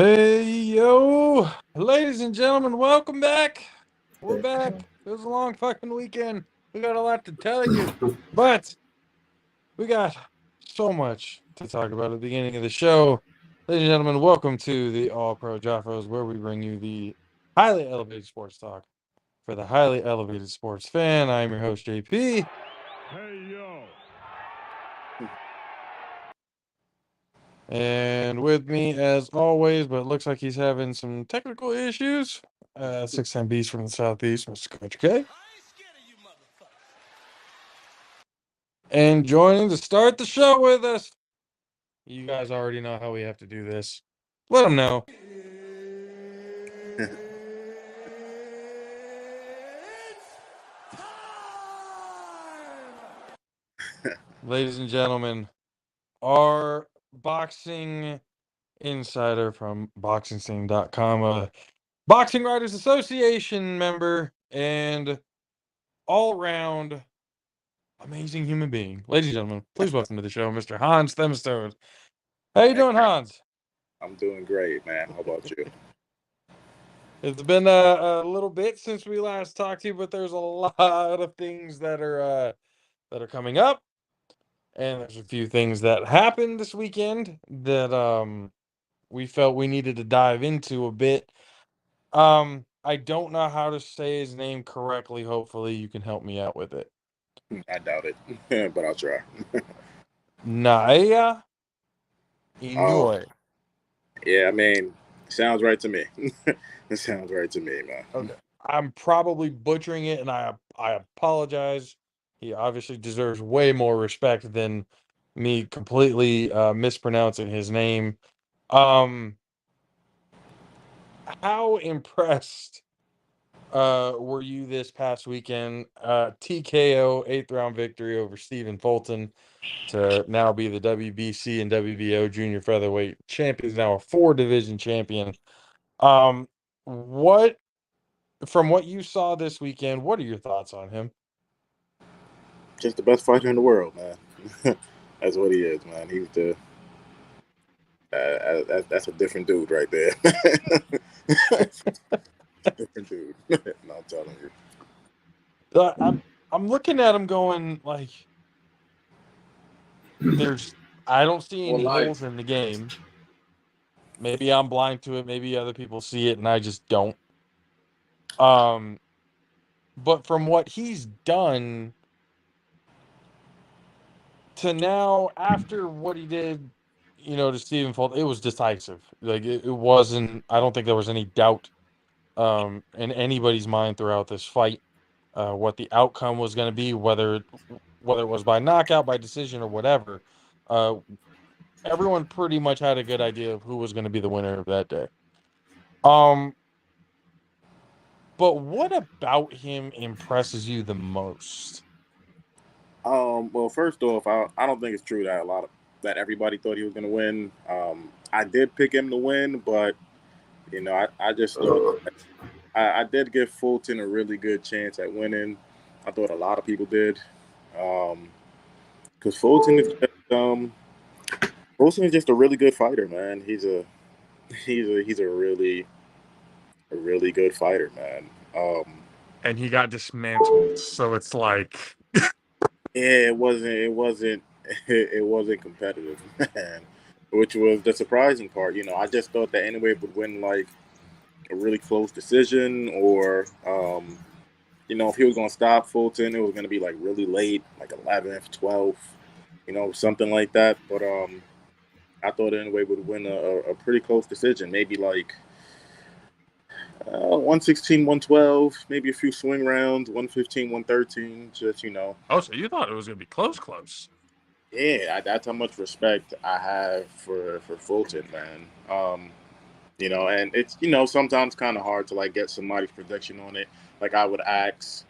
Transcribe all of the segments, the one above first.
Hey, yo, ladies and gentlemen, welcome back. We're back. It was a long fucking weekend. We got a lot to tell you, but we got so much to talk about at the beginning of the show. Ladies and gentlemen, welcome to the All Pro JAFFOs, where we bring you the highly elevated sports talk for the highly elevated sports fan. I'm your host, JP. Hey, yo. And with me, as always, but it looks like he's having some technical issues. 6'10" Beast from the Southeast, Mr. Coach K. And joining to start the show with us, you guys already know how we have to do this. Let them know. Ladies and gentlemen, our boxing insider from boxingsing.com, a Boxing Writers Association member, and all-around amazing human being. Ladies and gentlemen, please welcome to the show, Mr. Hans Themistode. How you doing, Hans? I'm doing great, man. How about you? It's been a little bit since we last talked to you, but there's a lot of things that are coming up, and there's a few things that happened this weekend that we felt we needed to dive into a bit. I don't know how to say his name correctly. Hopefully, you can help me out with it. I doubt it, but I'll try. Naya Oh, Inoue. yeah, I mean, sounds right to me. It sounds right to me, man. Okay. I'm probably butchering it, and I apologize. He obviously deserves way more respect than me completely mispronouncing his name. Um, how impressed were you this past weekend? TKO 8th round victory over Stephen Fulton to now be the WBC and WBO junior featherweight champions, now a 4-division champion. What From what you saw this weekend, what are your thoughts on him? Just the best fighter in the world, man. That's what he is, man. He's the that's a different dude right there. Different dude. No, I'm telling you. I'm looking at him going like, I don't see any holes in the game. Maybe I'm blind to it. Maybe other people see it and I just don't. But from what he's done to now, after what he did, to Stephen Fulton, it was decisive. Like it wasn't. I don't think there was any doubt in anybody's mind throughout this fight what the outcome was going to be, whether it was by knockout, by decision, or whatever. Uh, Everyone pretty much had a good idea of who was going to be the winner of that day. Um, but what about him impresses you the most? Well, first off, I don't think it's true that that everybody thought he was gonna win. I did pick him to win, but I just thought I did give Fulton a really good chance at winning. I thought a lot of people did. Because Fulton is just a really good fighter, man. He's a really good fighter, man. And he got dismantled, so it's like, Yeah, it wasn't competitive, man. Which was the surprising part. I just thought that anyway would win like a really close decision, or if he was gonna stop Fulton, it was gonna be like really late, like 11th, 12th, something like that. But I thought anyway would win a pretty close decision, maybe like 116, 112, maybe a few swing rounds, 115, 113. Just oh, so you thought it was going to be close? yeah, that's how much respect I have for Fulton, man. And it's sometimes kind of hard to like get somebody's prediction on it. Like I would ask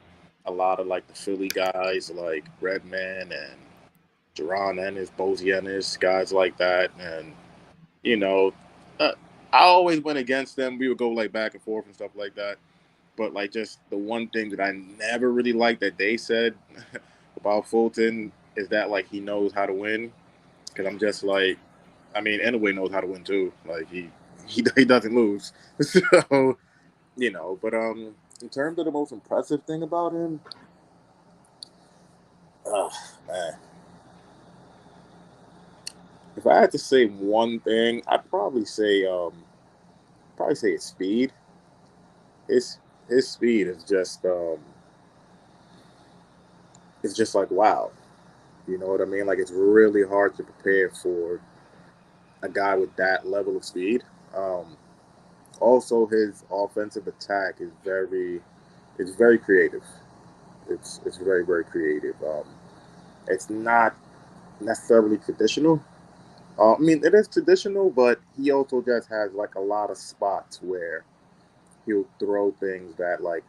a lot of like the Philly guys, like Redman and Duran Ennis, Bozy Ennis, guys like that, and you know, uh, I always went against them. We would go like back and forth and stuff like that. But like just the one thing that I never really liked that they said about Fulton is that like he knows how to win. Because I'm just like, I mean, Inoue knows how to win too. Like he doesn't lose. So but in terms of the most impressive thing about him, oh man, if I had to say one thing, I'd probably say his speed. His his speed is just it's just like wow. You know what I mean? Like it's really hard to prepare for a guy with that level of speed. Um, Also, his offensive attack is very creative. It's very creative. It's not necessarily traditional. I mean, it is traditional, but he also just has like a lot of spots where he'll throw things that like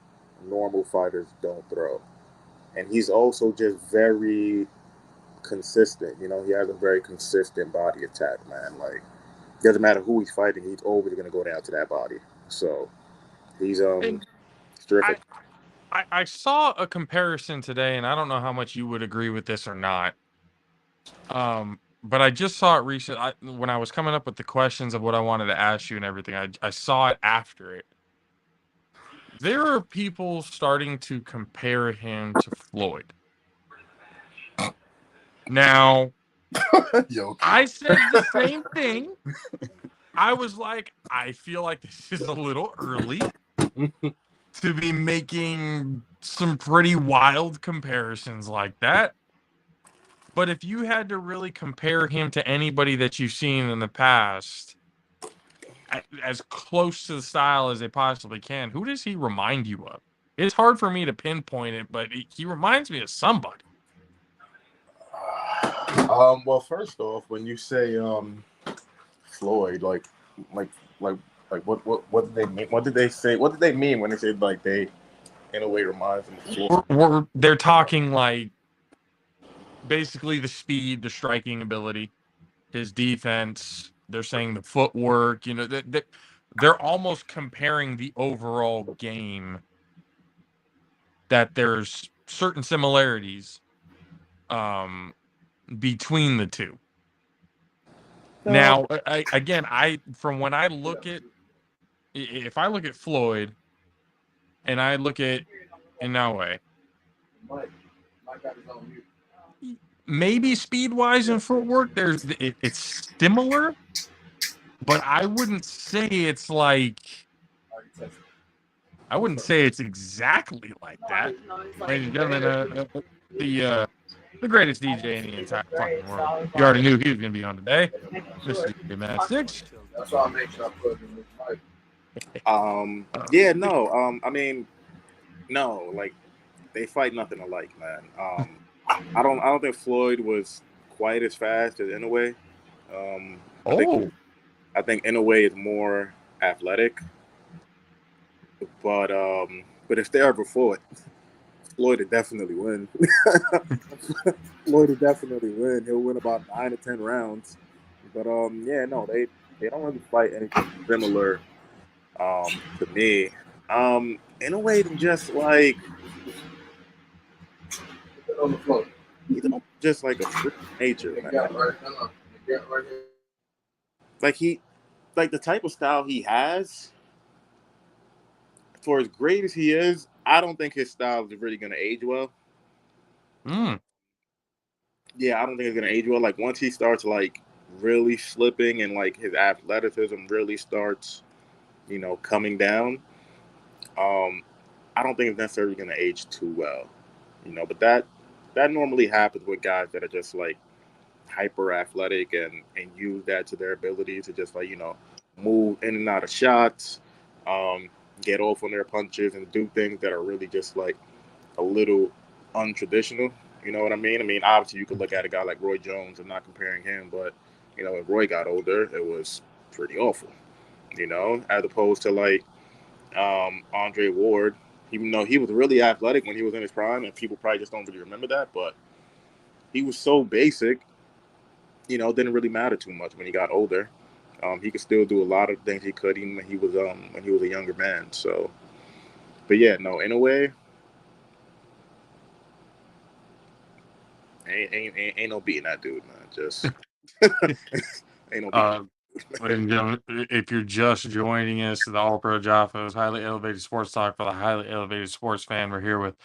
normal fighters don't throw, and he's also just very consistent. He has a very consistent body attack, man. Like, doesn't matter who he's fighting, he's always going to go down to that body. So he's And I, terrific. I saw a comparison today, and I don't know how much you would agree with this or not. But I just saw it recently when I was coming up with the questions of what I wanted to ask you and everything. I saw it after it. There are people starting to compare him to Floyd. Now, Yo, I said the same thing. I was like, I feel like this is a little early to be making some pretty wild comparisons like that. But if you had to really compare him to anybody that you've seen in the past, as close to the style as they possibly can, who does he remind you of? It's hard for me to pinpoint it, but he reminds me of somebody. Well, first off, when you say Floyd, like, like, what did they mean? What did they say? What did they mean when they said like they, in a way, reminds them of Floyd? They're talking like basically the speed, the striking ability, his defense. They're saying the footwork. They're almost comparing the overall game. That there's certain similarities between the two. Now, from when I look at, if I look at Floyd and I look at Inoue, maybe speed wise and footwork, it's similar, but I wouldn't say it's like, I wouldn't say it's exactly like that. Ladies and gentlemen, the greatest DJ in the entire fucking world. You already knew he was going to be on today. Mr. Man 6. That's why I make sure I put it in this mic. Yeah, no. I mean, no. Like, they fight nothing alike, man. I don't think Floyd was quite as fast as Inoue. I think Oh, I think Inoue is more athletic, but if they ever fought, Floyd would definitely win. Floyd would definitely win. He'll win about 9 to 10 rounds. But yeah, no, they don't really fight anything similar to me. In a way, just like On the floor. just like a freak of nature, man. Yeah, right. No. Yeah, right here. Like the type of style he has, for as great as he is, I don't think his style is really gonna age well. Yeah, I don't think it's gonna age well. Like once he starts like really slipping and like his athleticism really starts, coming down, um, I don't think it's necessarily gonna age too well. But that normally happens with guys that are just like hyper athletic and use that to their ability to just like move in and out of shots, um, get off on their punches and do things that are really just like a little untraditional. You know what I mean? I mean, obviously you could look at a guy like Roy Jones. I'm not comparing him, but when Roy got older, it was pretty awful. As opposed to like Andre Ward, even though he was really athletic when he was in his prime, and people probably just don't really remember that, but he was so basic, didn't really matter too much when he got older. He could still do a lot of things he could even when he was a younger man. So, but yeah, no, in a way, ain't no beating that dude, man. Just ain't no beating. Ladies and gentlemen, if you're just joining us, the All Pro JAFFOs, highly elevated sports talk for the highly elevated sports fan. We're here with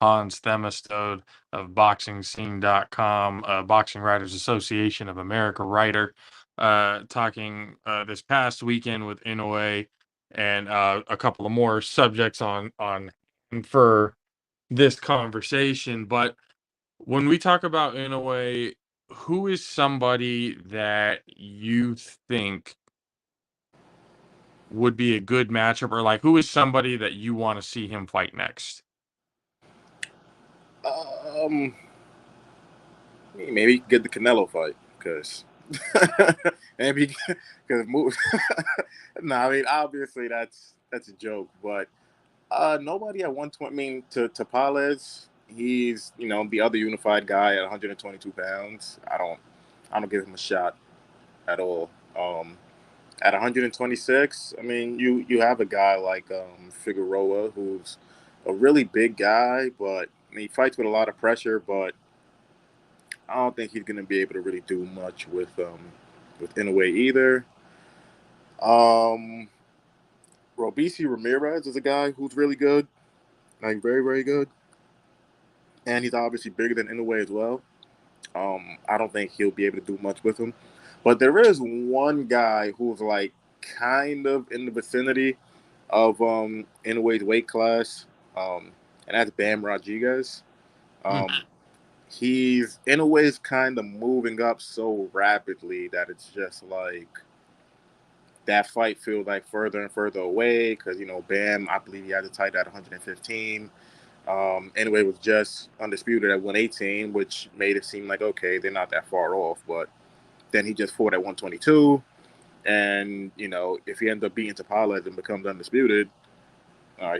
Hans Themistode of BoxingScene.com, Boxing Writers Association of America writer, talking this past weekend with Inoue and a couple of more subjects on for this conversation. But when we talk about Inoue, who is somebody that you think would be a good matchup, or like who is somebody that you want to see him fight next? Um, maybe get the Canelo fight because maybe because no, I mean obviously that's a joke, but nobody at 120. I mean to Pales, he's the other unified guy at 122 pounds. I don't give him a shot at all. At 126, I mean, you have a guy like Figueroa, who's a really big guy, but he fights with a lot of pressure. But I don't think he's going to be able to really do much with Inoue either. Um, Robisi Ramirez is a guy who's really good, like very very good, and he's obviously bigger than Inoue as well. I don't think he'll be able to do much with him. But there is one guy who's like kind of in the vicinity of Inoue's weight class, and that's Bam Rodriguez. Um, he's Inoue's kind of moving up so rapidly that it's just like that fight feels like further and further away because Bam, I believe he had a title at 115. Inoue was just undisputed at 118, which made it seem like okay, they're not that far off. But then he just fought at 122, and if he ends up beating Tapales and becomes undisputed,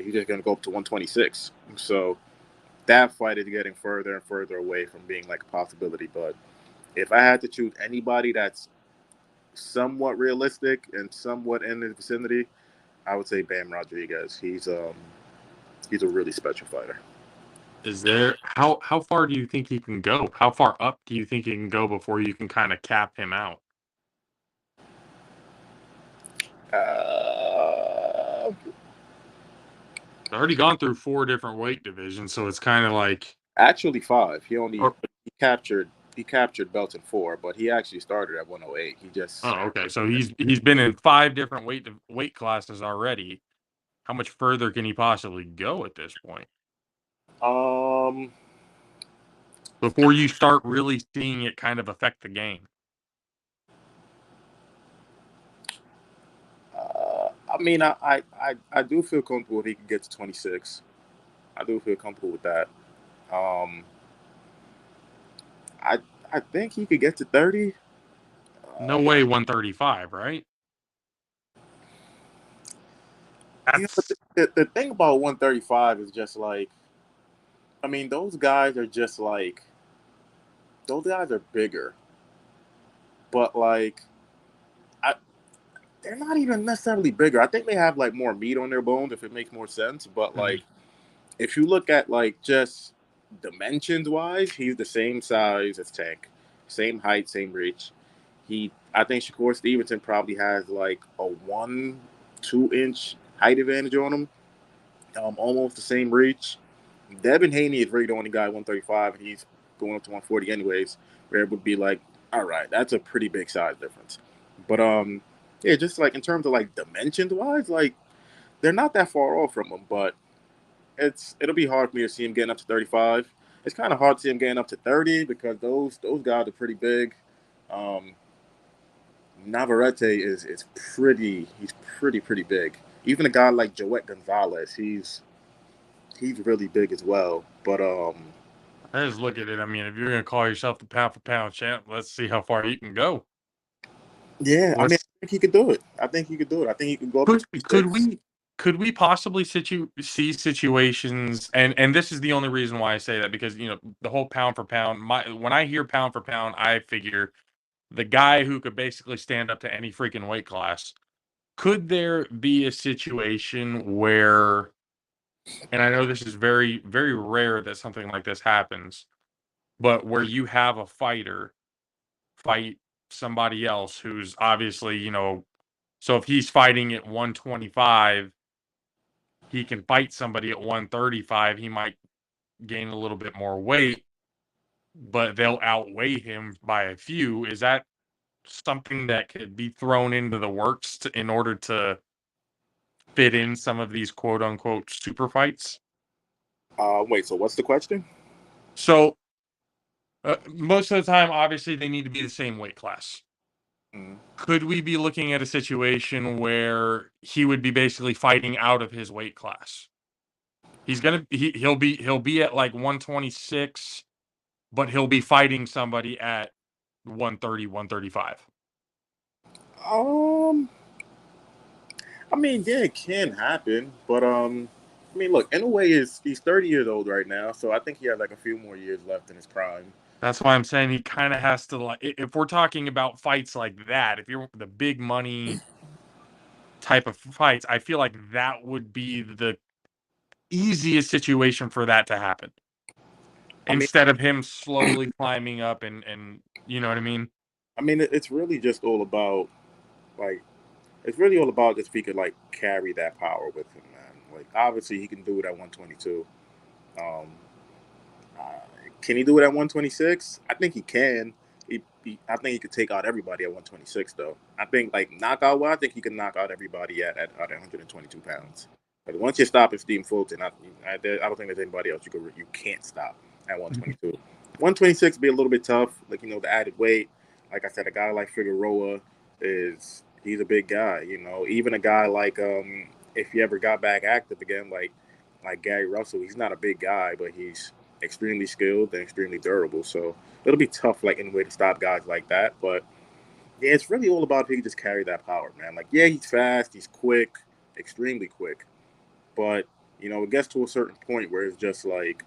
he's just going to go up to 126. So that fight is getting further and further away from being like a possibility. But if I had to choose anybody that's somewhat realistic and somewhat in the vicinity, I would say Bam Rodriguez. He's a really special fighter. Is there how far do you think he can go? How far up do you think he can go before you can kind of cap him out? Uh, Already gone through 4 different weight divisions, so it's kind of like Actually, 5. or, He captured belts in 4, but he actually started at 108. He just okay. So he's been in 5 different weight classes already. How much further can he possibly go at this point um before you start really seeing it kind of affect the game? I mean, I do feel comfortable if he can get to 26. I do feel comfortable with that. Um, I I think he could get to 30. No way 135, right? But That's the thing about 135 is just like, I mean, those guys are just like, those guys are bigger, but like, I, they're not even necessarily bigger. I think they have like more meat on their bones, if it makes more sense. But like, if you look at like just dimensions wise, he's the same size as Tank, same height, same reach. I think Shakur Stevenson probably has like a 1-2 inch height advantage on him, almost the same reach. Devin Haney is really the only guy 135, and he's going up to 140 anyways. Where it would be like, all right, that's a pretty big size difference. But yeah, just like in terms of like dimensions wise, like they're not that far off from him, but it'll be hard for me to see him getting up to 35. It's kind of hard to see him getting up to 30 because those guys are pretty big. Um, Navarrete is pretty big. Even a guy like Joet Gonzalez, he's really big as well. But I just look at it. I mean, if you're gonna call yourself the pound for pound champ, let's see how far you can go. yeah, I mean, Let's I think he could do it. I think he could do it. I think he could go up to could 26. we possibly see situations, and this is the only reason why I say that, because the whole pound for pound, when I hear pound for pound, I figure the guy who could basically stand up to any freaking weight class. Could there be a situation where, and I know this is very very rare that something like this happens, but where you have a fighter fight somebody else who's obviously, so if he's fighting at 125, he can fight somebody at 135. He might gain a little bit more weight, but they'll outweigh him by a few. Is that something that could be thrown into the works in order to fit in some of these quote unquote super fights? Wait, so what's the question? So most of the time, obviously, they need to be the same weight class. Could we be looking at a situation where he would be basically fighting out of his weight class? He'll be at like 126, but he'll be fighting somebody at 130, 135. I mean, yeah, it can happen, but I mean, look, in a way, he's 30 years old right now, so I think he has like a few more years left in his prime. That's why I'm saying he kind of has to, like, if we're talking about fights like that, if you're the big money type of fights, I feel like that would be the easiest situation for that to happen. Instead of him slowly climbing up and you know what I mean? I mean, it's really just all about like it's really all about if he could like carry that power with him, man. Like obviously he can do it at 122. Um, uh, can he do it at 126? I think he can. I think he could take out everybody at 126 though. I think like knockout. Well, I think he can knock out everybody at 122 pounds. But once you stop at Stephen Fulton, I don't think there's anybody else you can't stop at 122. 126 would be a little bit tough. Like the added weight. Like I said, a guy like Figueroa he's a big guy. Even a guy like if he ever got back active again, like Gary Russell, he's not a big guy, but he's extremely skilled and extremely durable. So it'll be tough, like in a way to stop guys like that. But yeah, it's really all about if he can just carry that power, man. Like, yeah, he's fast, he's quick, extremely quick. But it gets to a certain point where it's just like,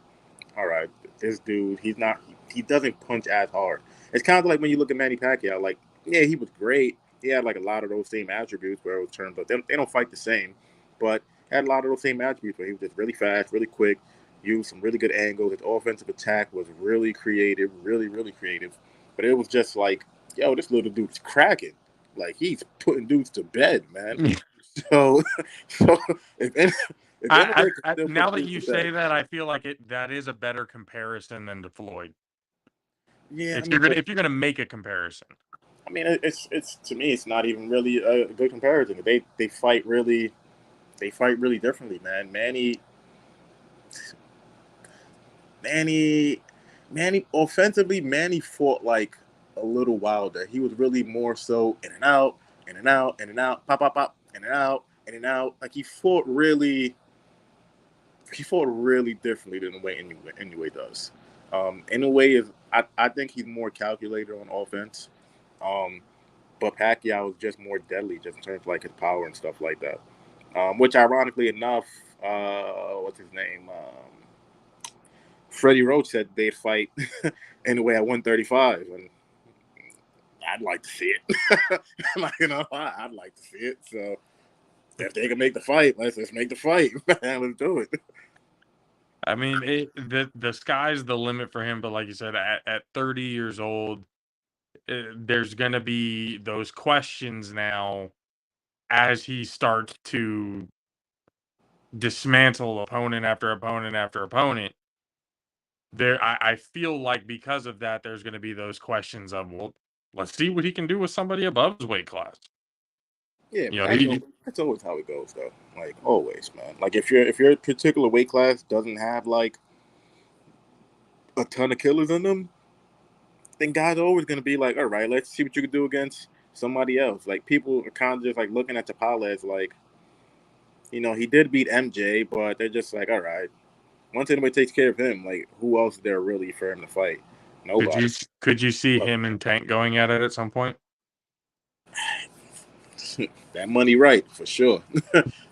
all right, this dude, he doesn't punch as hard. It's kind of like when you look at Manny Pacquiao, like, yeah, he was great. He had like a lot of those same attributes where it was turned, but they don't fight the same. But had a lot of those same attributes where he was just really fast, really quick, used some really good angles. His offensive attack was really creative, really, really creative. But it was just like, yo, this little dude's cracking. Like, he's putting dudes to bed, man. so if now that you say that, I feel like that is a better comparison than to Floyd. Yeah, if you're gonna make a comparison. I mean, it's to me, it's not even really a good comparison. They fight really differently, man. Manny, offensively, Manny fought like a little wilder. He was really more so in and out, in and out, in and out, pop, pop, pop, in and out, in and out. Like he fought really differently than the way anyway does. In a way, I think he's more calculated on offense. But Pacquiao is just more deadly, just in terms of like his power and stuff like that. Which, ironically enough, what's his name? Freddie Roach said they'd fight anyway at 135, and I'd like to see it. I'd like to see it. So if they can make the fight, let's make the fight. Let's do it. I mean, the sky's the limit for him, but like you said, at 30 years old, there's going to be those questions now as he starts to dismantle opponent after opponent after opponent. I feel like because of that, there's going to be those questions of, well, let's see what he can do with somebody above his weight class. Yeah, that's always how it goes, though. Like always, man. Like if your particular weight class doesn't have like a ton of killers in them, then guys are always going to be like, all right, let's see what you can do against somebody else. Like people are kind of just like looking at Tapala as like, he did beat MJ, but they're just like, all right, once anybody takes care of him, like who else is there really for him to fight? Nobody. Could you see him and Tank going at it at some point? That money right, for sure.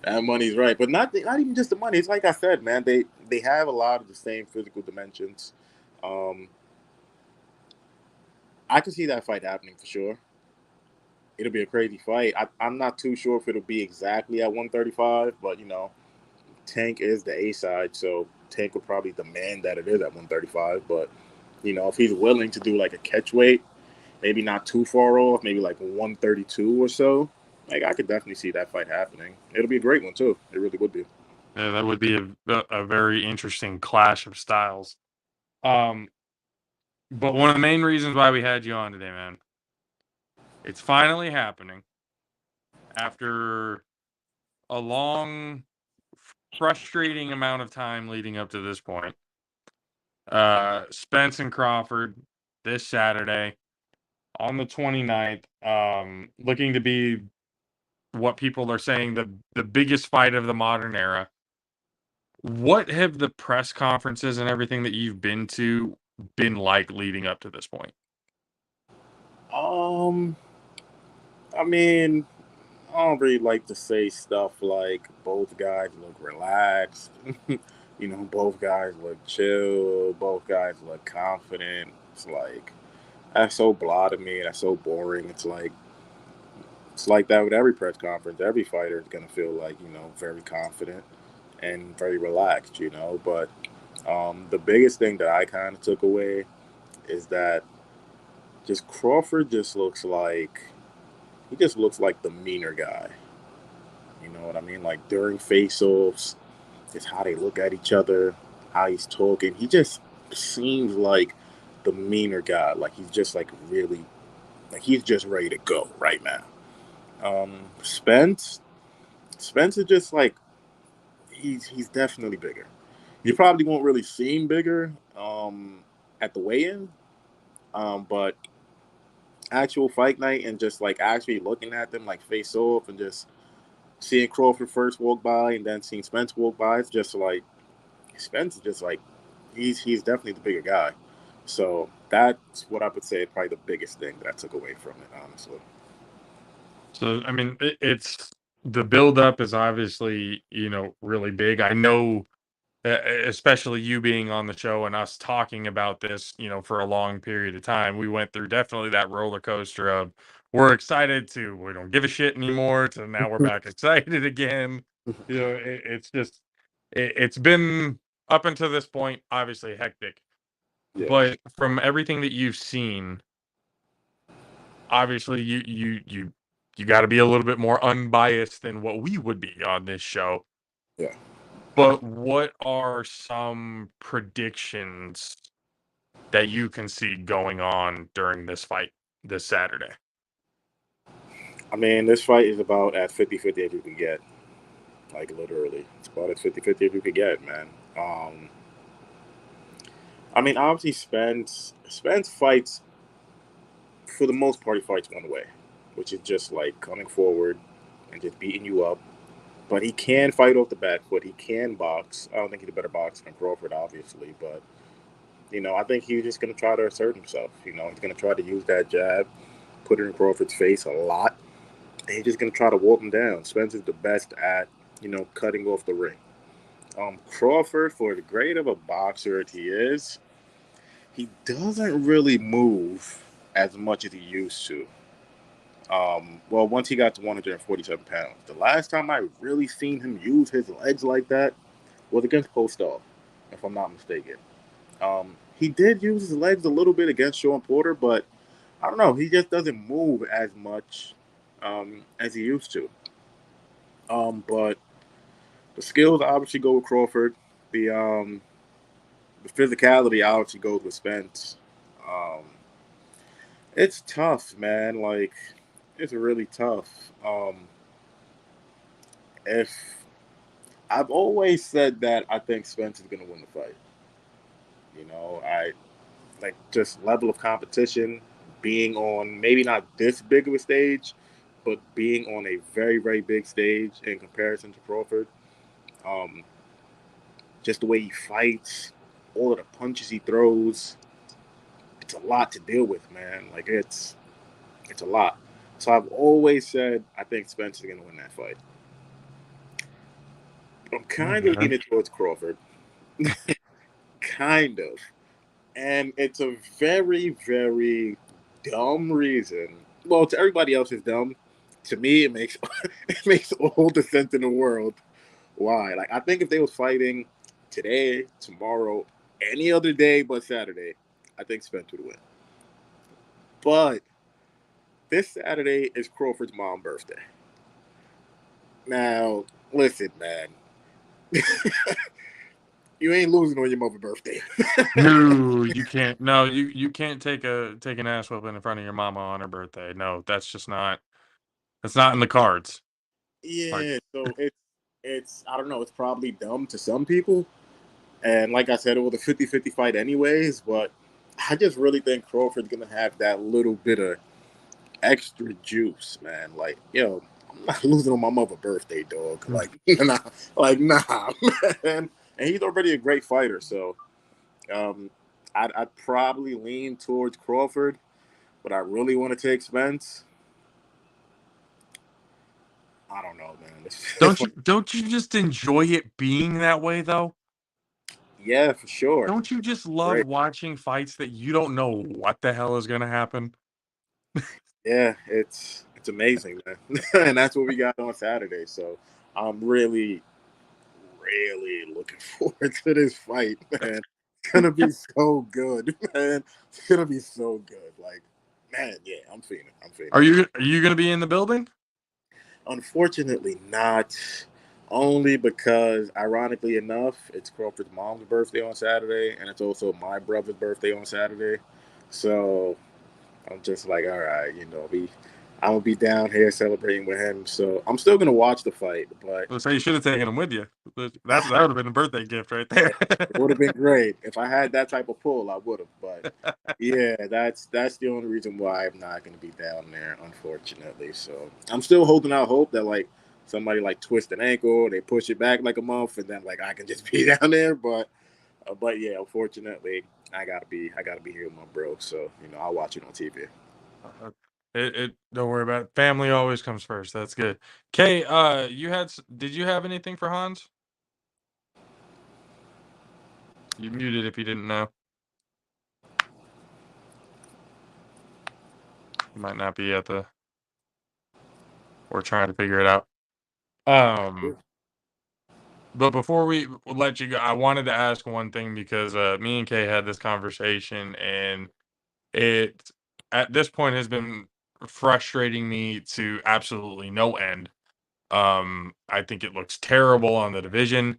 That money's right. But not even just the money. It's like I said, man, they have a lot of the same physical dimensions. I could see that fight happening for sure. It'll be a crazy fight. I'm not too sure if it'll be exactly at 135, but Tank is the A side, so Tank would probably demand that it is at 135. But if he's willing to do like a catch weight, maybe not too far off, maybe like 132 or so. Like I could definitely see that fight happening. It'll be a great one too. It really would be. Yeah, that would be a very interesting clash of styles. Um, but one of the main reasons why we had you on today, man, it's finally happening after a long, frustrating amount of time leading up to this point. Spence and Crawford this Saturday on the 29th, looking to be what people are saying the biggest fight of the modern era. What have the press conferences and everything that you've been to been like leading up to this point? Um, I mean, I don't really like to say stuff like both guys look relaxed. Both guys look chill. Both guys look confident. It's like that's so blah to me. That's so boring. It's like that with every press conference. Every fighter is gonna feel like very confident and very relaxed. But the biggest thing that I kind of took away is that just Crawford just looks like the meaner guy. You know what I mean? Like during face-offs, just how they look at each other, how he's talking. He just seems like the meaner guy. Like he's just like really, like he's just ready to go right now. Spence is just like he's definitely bigger. You probably won't really see him bigger at the weigh-in, but actual fight night and just like actually looking at them like face off and just seeing Crawford first walk by and then seeing Spence walk by, it's just like Spence is just like he's definitely the bigger guy. So that's what I would say is probably the biggest thing that I took away from it, honestly. So, I mean, it's the buildup is obviously, really big. I know, especially you being on the show and us talking about this, for a long period of time, we went through definitely that roller coaster of we're excited to we don't give a shit anymore to now we're back excited again. It's just it's been up until this point obviously hectic, Yeah. but from everything that you've seen, obviously you got to be a little bit more unbiased than what we would be on this show. Yeah. But what are some predictions that you can see going on during this fight this Saturday? I mean, this fight is about as 50-50 as you can get. Like literally. It's about as 50-50 as you can get, man. I mean, obviously Spence fights for the most part he fights one way, which is just like coming forward and just beating you up. But he can fight off the back foot. He can box. I don't think he's a better boxer than Crawford, obviously. But, I think he's just going to try to assert himself. He's going to try to use that jab, put it in Crawford's face a lot. And he's just going to try to walk him down. Spence is the best at, cutting off the ring. Crawford, for the grade of a boxer he is, he doesn't really move as much as he used to. Well, once he got to 147 pounds. The last time I really seen him use his legs like that was against Postol, if I'm not mistaken. He did use his legs a little bit against Sean Porter, but I don't know. He just doesn't move as much as he used to. But the skills obviously go with Crawford. The physicality obviously goes with Spence. Um, it's tough, man. Like, it's really tough. If I've always said that I think Spence is going to win the fight. I like just level of competition, being on maybe not this big of a stage, but being on a very, very big stage in comparison to Crawford. Um, just the way he fights, all of the punches he throws, it's a lot to deal with, man. Like it's a lot. So I've always said I think Spence is going to win that fight. I'm kind of leaning towards Crawford. Kind of. And it's a very, very dumb reason. Well, to everybody else, it's dumb. To me, it makes it makes all the sense in the world. Why? Like, I think if they was fighting today, tomorrow, any other day but Saturday, I think Spence would win. But this Saturday is Crawford's mom's birthday. Now, listen, man. You ain't losing on your mother's birthday. No, you can't. No, you can't take an ass whooping in front of your mama on her birthday. No, that's just not. That's not in the cards. Yeah, so it's I don't know, it's probably dumb to some people. And like I said, it was a 50-50 fight anyways, but I just really think Crawford's gonna have that little bit of extra juice, man. Like, yo, I'm not losing on my mother's birthday, dog. Like, nah, man. And he's already a great fighter, so I'd probably lean towards Crawford, but I really want to take Spence. I don't know, man. Don't you just enjoy it being that way though? Yeah, for sure. Don't you just love Great. watching fights that you don't know what the hell is going to happen? Yeah, it's amazing, man. And that's what we got on Saturday. So I'm really, really looking forward to this fight, man. It's gonna be so good, man. It's gonna be so good. Like, man, yeah, I'm feeling. Are you going to be in the building? Unfortunately, not. Only because, ironically enough, it's Crawford's mom's birthday on Saturday, and it's also my brother's birthday on Saturday. So I'm just like, all right, I'm gonna be down here celebrating with him. So I'm still gonna watch the fight, but So you should have taken him with you. That would have been a birthday gift right there. it would have been great if I had that type of pull. I would have, but yeah, that's the only reason why I'm not gonna be down there, unfortunately. So I'm still holding out hope that like somebody like twist an ankle, they push it back like a month, and then like I can just be down there. But yeah, unfortunately, I gotta be here with my bro. So I'll watch it on TV. Don't worry about it. Family always comes first. That's good. Kay, did you have anything for Hans? You muted if you didn't know. You might not be we're trying to figure it out. But before we let you go, I wanted to ask one thing because me and Kay had this conversation, and it at this point has been frustrating me to absolutely no end. I think it looks terrible on the division.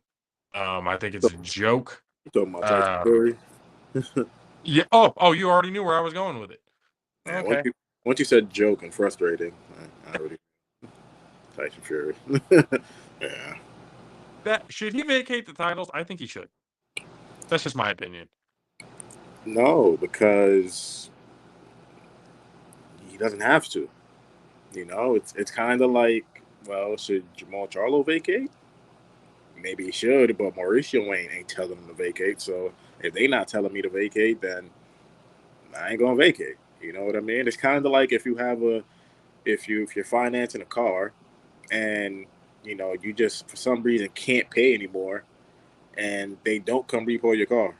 I think it's a joke. You talking about Tyson Fury? Yeah. Oh, you already knew where I was going with it. Yeah, Okay. once you said joke and frustrating, I already Tyson Fury. Yeah. Should he vacate the titles? I think he should. That's just my opinion. No, because he doesn't have to. It's kind of like, well, should Jamal Charlo vacate? Maybe he should, but Mauricio Wayne ain't telling him to vacate. So if they not telling me to vacate, then I ain't gonna vacate. You know what I mean? It's kind of like if you're financing a car, and you just for some reason can't pay anymore, and they don't come repo your car.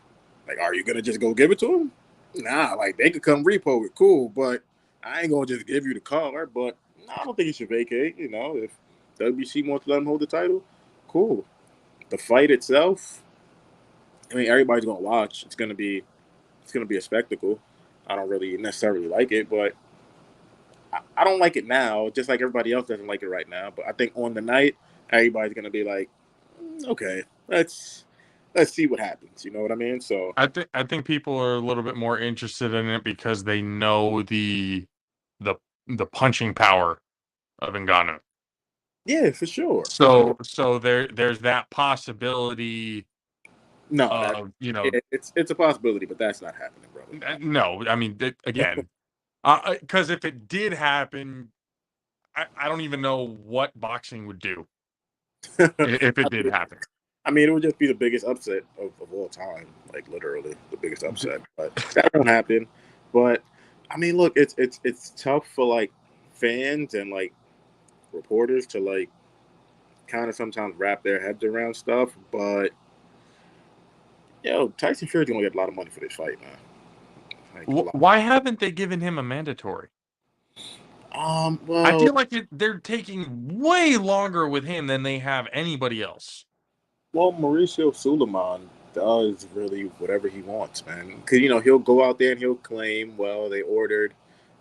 Like, are you gonna just go give it to them? Nah, like they could come repo it, cool, but I ain't gonna just give you the car. But no, I don't think he should vacate. If WC wants to let him hold the title, cool. The fight itself, I mean, everybody's gonna watch. It's gonna be a spectacle. I don't really necessarily like it, but I don't like it now, just like everybody else doesn't like it right now. But I think on the night, everybody's gonna be like, okay, let's see what happens. You know what I mean? So I think people are a little bit more interested in it because they know the punching power of Ngannou. yeah, for sure. So there's that possibility. No, it's a possibility, but that's not happening, brother. No, I mean again, because if it did happen, I don't even know what boxing would do if it did happen. I mean, it would just be the biggest upset of all time, like literally the biggest upset. But that won't happen. But I mean, look, it's tough for like fans and like reporters to like kind of sometimes wrap their heads around stuff. But Tyson Fury's gonna get a lot of money for this fight, man. Like, why haven't they given him a mandatory? Well, I feel like they're taking way longer with him than they have anybody else. Well, Mauricio Suleiman does really whatever he wants, man. Because he'll go out there and he'll claim, well, they ordered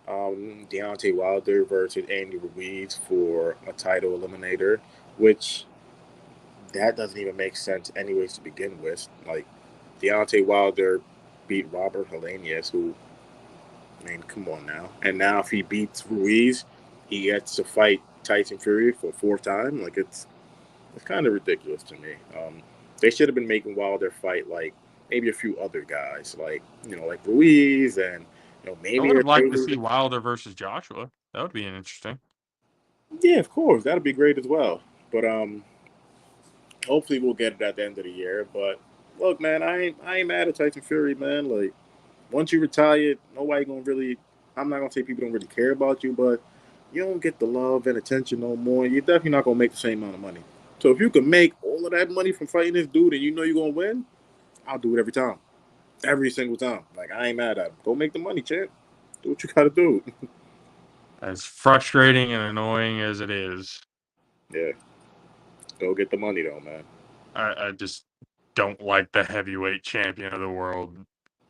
Deontay Wilder versus Andy Ruiz for a title eliminator, which that doesn't even make sense anyways to begin with. Like Deontay Wilder beat Robert Helenius, who, I mean, come on now. And now if he beats Ruiz, he gets to fight Tyson Fury for a fourth time. Like it's kind of ridiculous to me. They should have been making Wilder fight like maybe a few other guys, like like Ruiz and I maybe would have liked to see Wilder versus Joshua. That would be interesting. yeah, of course, that'd be great as well. But hopefully we'll get it at the end of the year. But look, man, I ain't mad at Tyson Fury, man. Like once you retire, nobody gonna really. I'm not gonna say people don't really care about you, but you don't get the love and attention no more. You're definitely not gonna make the same amount of money. So if you can make all of that money from fighting this dude and you know you're gonna win, I'll do it every time, every single time. Like I ain't mad at him. Go make the money, champ. Do what you gotta do. As frustrating and annoying as it is, Yeah, go get the money though, man. I just don't like the heavyweight champion of the world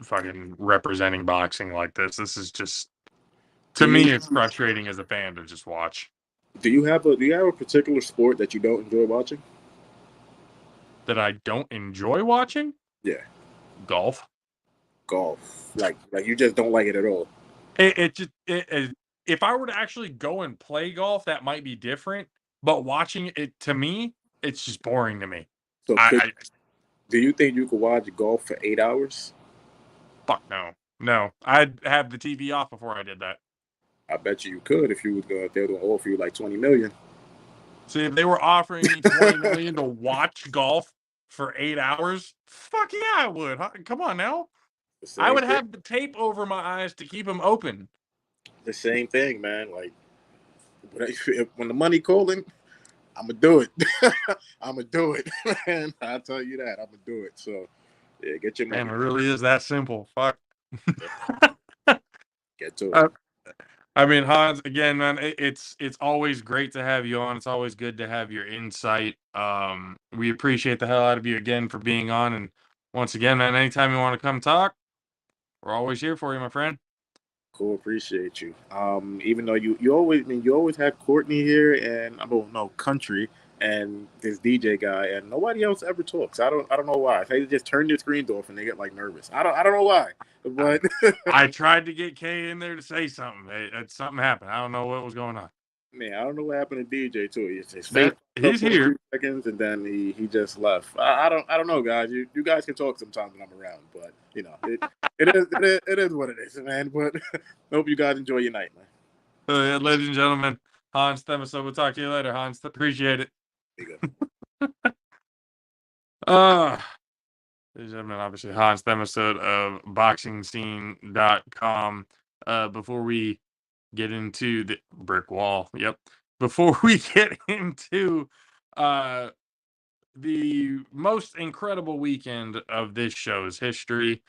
fucking representing boxing like this. This is just, to me, it's frustrating as a fan to just watch. Do you have a particular sport that you don't enjoy watching? That I don't enjoy watching? Yeah, Golf. golf. Like you just don't like it at all. If I were to actually go and play golf, that might be different. But watching it, to me, it's just boring to me. So do you think you could watch golf for 8 hours? Fuck no. No. I'd have the TV off before I did that. I bet you could if you was going. They're going to offer you like 20 million. See, if they were offering me 20 million to watch golf for 8 hours, fuck yeah, I would. Huh? Come on now. I would have the tape over my eyes to keep them open. The same thing, man. Like when the money calling, I'm gonna do it. I'm gonna do it, man. I'll tell you that. I'm gonna do it. So yeah, get your money. Man, it really is that simple. Fuck. Get to it. I mean, Hans, again, man, it's always great to have you on. It's always good to have your insight. We appreciate the hell out of you again for being on. And once again, man, anytime you want to come talk, we're always here for you, my friend. Cool, appreciate you. Even though you always have Courtney here and Country and this DJ guy and nobody else ever talks. I don't know why. They just turn their screens off and they get like nervous. I don't know why. But I tried to get Kay in there to say something. Something happened. I don't know what was going on. Man, I don't know what happened to DJ too. He's here. Seconds and then he just left. I don't know, guys. You guys can talk sometimes when I'm around, but it is what it is, man. But I hope you guys enjoy your night, man. Ladies and gentlemen, Hans Themistode. We'll talk to you later, Hans. Appreciate it. There you go. Ladies and gentlemen, obviously Hans Themistode of BoxingScene.com. Before we get into the brick wall, before we get into the most incredible weekend of this show's history,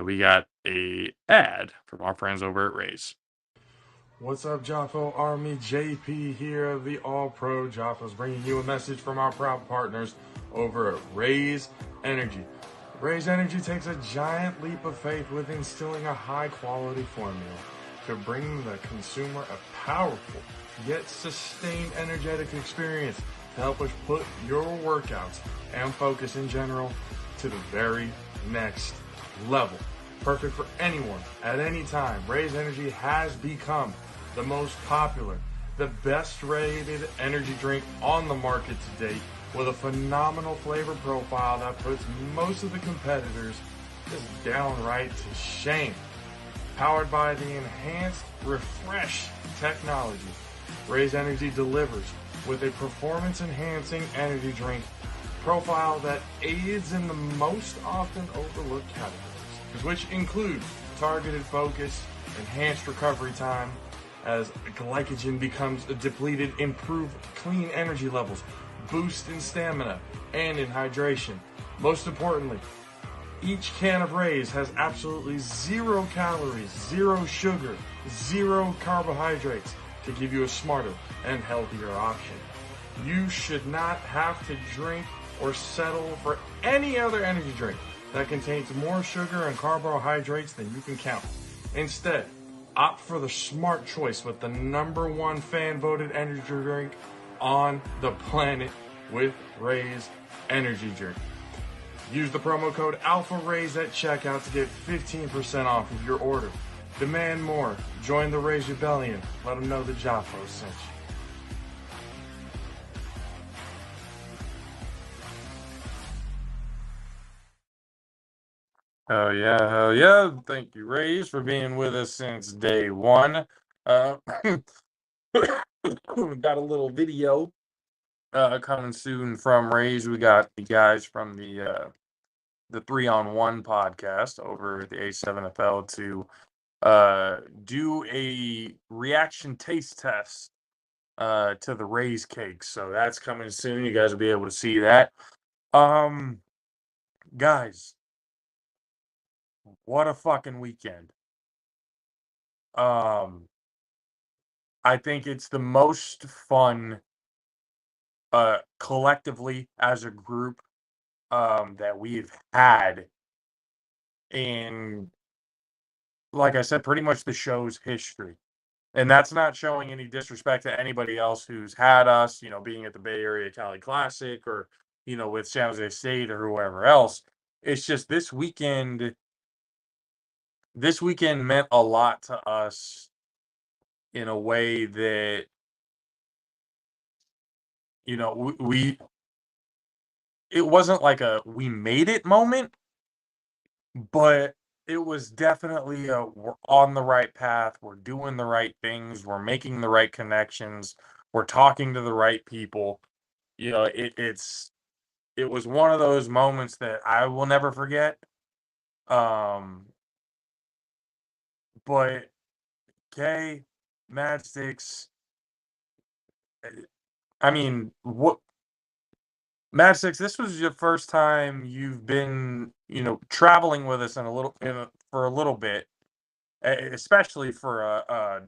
we got a ad from our friends over at Raise. What's up, Jaffo Army? JP here of the All-Pro Jaffos, bringing you a message from our proud partners over at Raise Energy. Raise Energy takes a giant leap of faith with instilling a high-quality formula to bring the consumer a powerful yet sustained energetic experience to help us put your workouts and focus in general to the very next level. Perfect for anyone at any time. Raise Energy has become the most popular, the best rated energy drink on the market to date, with a phenomenal flavor profile that puts most of the competitors just downright to shame. Powered by the enhanced Refresh technology, Raise Energy delivers with a performance-enhancing energy drink profile that aids in the most often overlooked categories, which include targeted focus, enhanced recovery time, as glycogen becomes depleted, improve clean energy levels, boost in stamina and in hydration. Most importantly, each can of Raise has absolutely 0 calories, 0 sugar, 0 carbohydrates to give you a smarter and healthier option. You should not have to drink or settle for any other energy drink that contains more sugar and carbohydrates than you can count. Instead, Opt for the smart choice with the #1 fan-voted energy drink on the planet with Raise Energy Drink. Use the promo code ALPHARAISE at checkout to get 15% off of your order. Demand more. Join the Raise Rebellion. Let them know the JAFFOs sent you. Oh yeah, hell yeah. Thank you, Rays, for being with us since day one. Got a little video coming soon from Rays. We got the guys from the 3-on-1 podcast over at the A7FL to do a reaction taste test to the Rays cakes. So that's coming soon. You guys will be able to see that. Guys, what a fucking weekend. I think it's the most fun collectively as a group that we've had in, like I said, pretty much the show's history. And that's not showing any disrespect to anybody else who's had us, being at the Bay Area Cali Classic or, with San Jose State or whoever else. It's just this weekend meant a lot to us in a way that, it wasn't like a we made it moment, but it was definitely a we're on the right path, we're doing the right things, we're making the right connections, we're talking to the right people. It was one of those moments that I will never forget. But Kay, Matchsticks, I mean, what Matchsticks, this was your first time you've been, traveling with us for a little bit, especially for a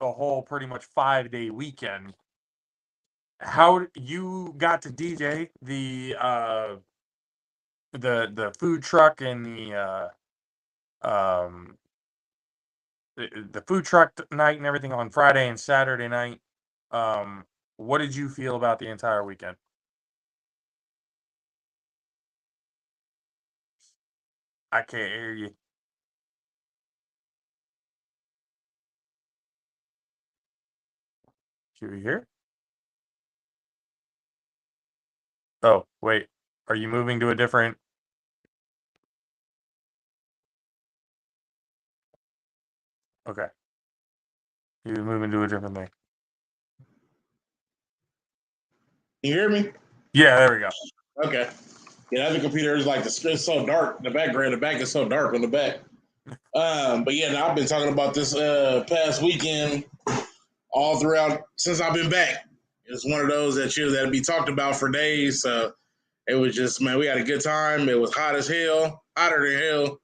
whole pretty much 5-day weekend. How you got to DJ the food truck and the food truck night and everything on Friday and Saturday night. What did you feel about the entire weekend? I can't hear you. Should we hear? Oh, wait. Are you moving to a different? Okay. You're moving to a different thing. You hear me? Yeah, there we go. Okay. Yeah, the computer is like it's so dark. The background, the back is so dark on the back. But yeah, I've been talking about this past weekend all throughout since I've been back. It's one of those that'll be talked about for days. So it was just, man, we had a good time. It was hot as hell, hotter than hell.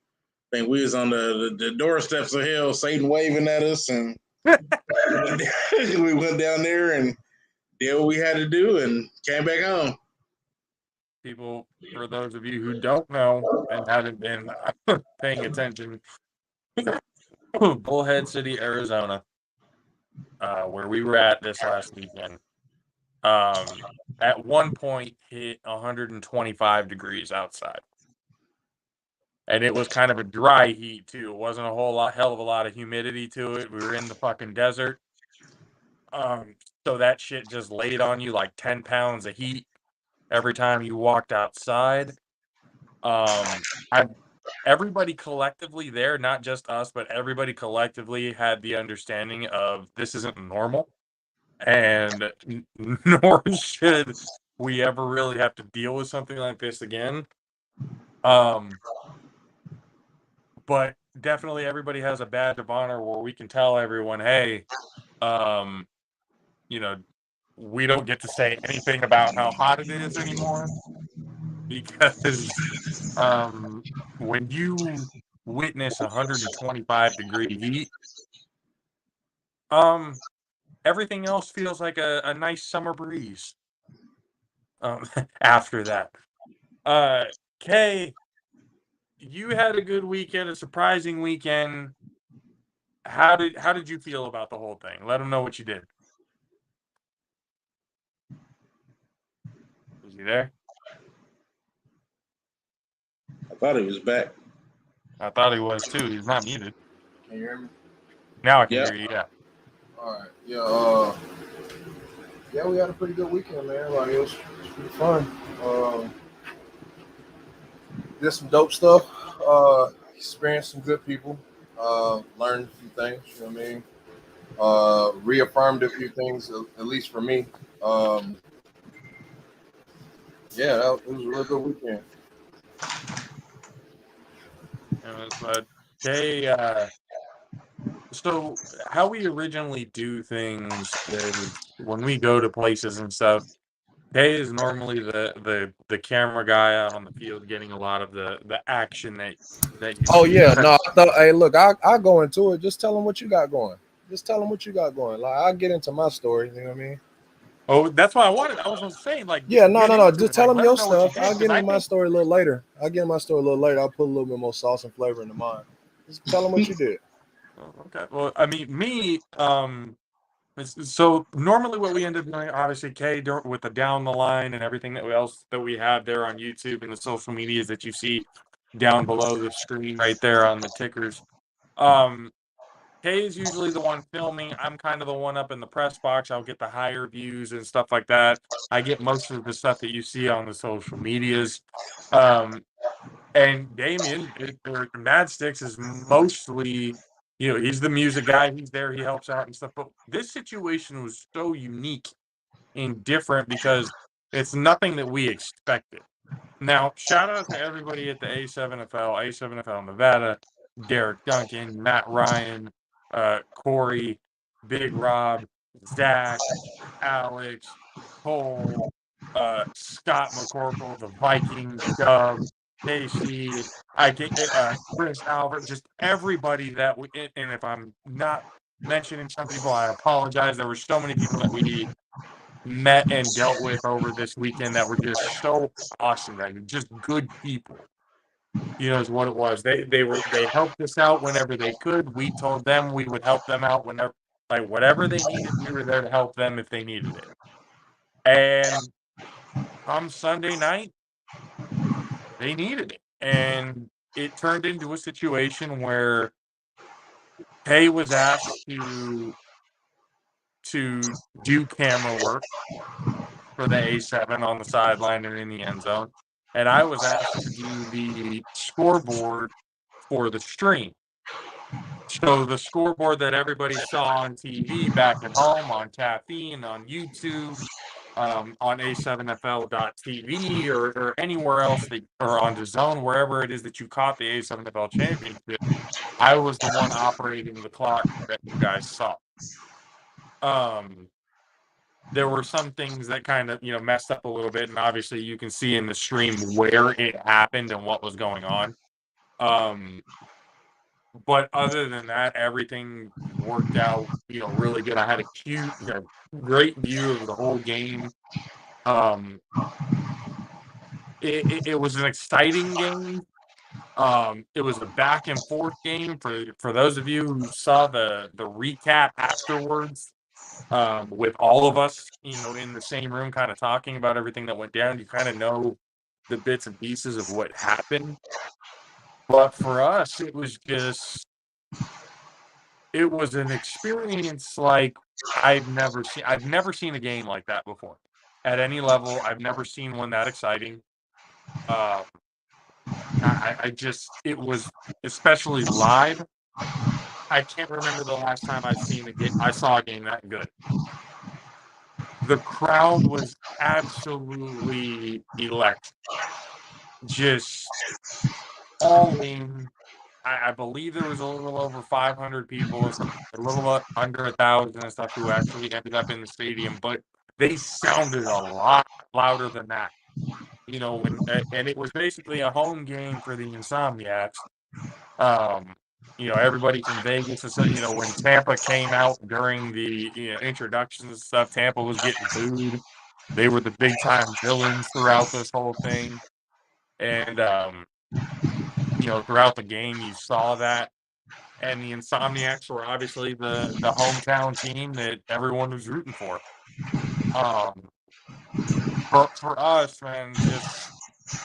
I think we was on the doorsteps of hell, Satan waving at us, and we went down there and did what we had to do and came back home. People, for those of you who don't know and haven't been paying attention, Bullhead City, Arizona, where we were at this last weekend, at one point hit 125 degrees outside. And it was kind of a dry heat, too. It wasn't a hell of a lot of humidity to it. We were in the fucking desert. So that shit just laid on you like 10 pounds of heat every time you walked outside. Everybody collectively there, not just us, but everybody collectively had the understanding of this isn't normal. And nor should we ever really have to deal with something like this again. But definitely everybody has a badge of honor where we can tell everyone, hey, we don't get to say anything about how hot it is anymore. Because when you witness 125-degree heat, everything else feels like a nice summer breeze after that. Kay, you had a good weekend, a surprising weekend. how did you feel about the whole thing? Let them know what you did. Is he there? I thought he was back. I thought he was too. He's not muted. Can you hear me? Now I can Yeah. hear you. Yeah. All right. Yeah, we had a pretty good weekend, man. Like it was pretty fun. Did some dope stuff. Experienced some good people. Learned a few things. You know what I mean? Reaffirmed a few things, at least for me. Yeah, it was a real good weekend. But they so how we originally do things is when we go to places and stuff, Kay is normally the camera guy out on the field getting a lot of the action that you Oh see. yeah, no. I thought, hey, look, I go into it. Just tell them what you got going. Just tell them what you got going. Like I'll get into my story. You know what I mean? Oh, that's what I wanted. I was saying, like, Yeah, no. get into Just it. tell Like, them let your them know what you stuff. did. I'll Because get I into my think, story a little later. I'll put a little bit more sauce and flavor into mine. Just tell them what you did. okay. Well, I mean, so normally what we end up doing, obviously, with the down the line and everything else that we have there on YouTube and the social medias that you see down below the screen right there on the tickers. Um, Kay is usually the one filming. I'm kind of the one up in the press box. I'll get the higher views and stuff like that. I get most of the stuff that you see on the social medias. Um, and Damien, or Mad Sticks, is mostly, he's the music guy. He's there. He helps out and stuff. But this situation was so unique and different because it's nothing that we expected. Now, shout out to everybody at the A7FL Nevada, Derek Duncan, Matt Ryan, Corey, Big Rob, Zach, Alex, Cole, Scott McCorkle, the Vikings, Dub, Casey, Chris Albert, just everybody that we, and if I'm not mentioning some people, I apologize. There were so many people that we met and dealt with over this weekend that were just so awesome, like just good people. Is what it was. They helped us out whenever they could. We told them we would help them out whenever, like whatever they needed, we were there to help them if they needed it. And come Sunday night, they needed it. And it turned into a situation where Kay was asked to do camera work for the A7 on the sideline and in the end zone. And I was asked to do the scoreboard for the stream. So the scoreboard that everybody saw on TV back at home, on Caffeine, on YouTube, on A7FL.TV or anywhere else or on DAZN, wherever it is that you caught the A7FL Championship, I was the one operating the clock that you guys saw. There were some things that kind of, messed up a little bit, and obviously you can see in the stream where it happened and what was going on. But other than that, everything worked out, really good. I had a great view of the whole game. It was an exciting game. It was a back and forth game for those of you who saw the recap afterwards. With all of us, in the same room, kind of talking about everything that went down, you kind of know the bits and pieces of what happened. But for us, it was an experience like I've never seen. I've never seen a game like that before at any level. I've never seen one that exciting. It was, especially live. I can't remember the last time I saw a game that good. The crowd was absolutely electric. Just all in. I believe there was a little over 500 people, a little under 1,000 and stuff who actually ended up in the stadium, but they sounded a lot louder than that. And it was basically a home game for the Insomniacs. Everybody from Vegas, when Tampa came out during the introductions and stuff, Tampa was getting booed. They were the big time villains throughout this whole thing. And, throughout the game, you saw that. And the Insomniacs were obviously the hometown team that everyone was rooting for. But for us, man,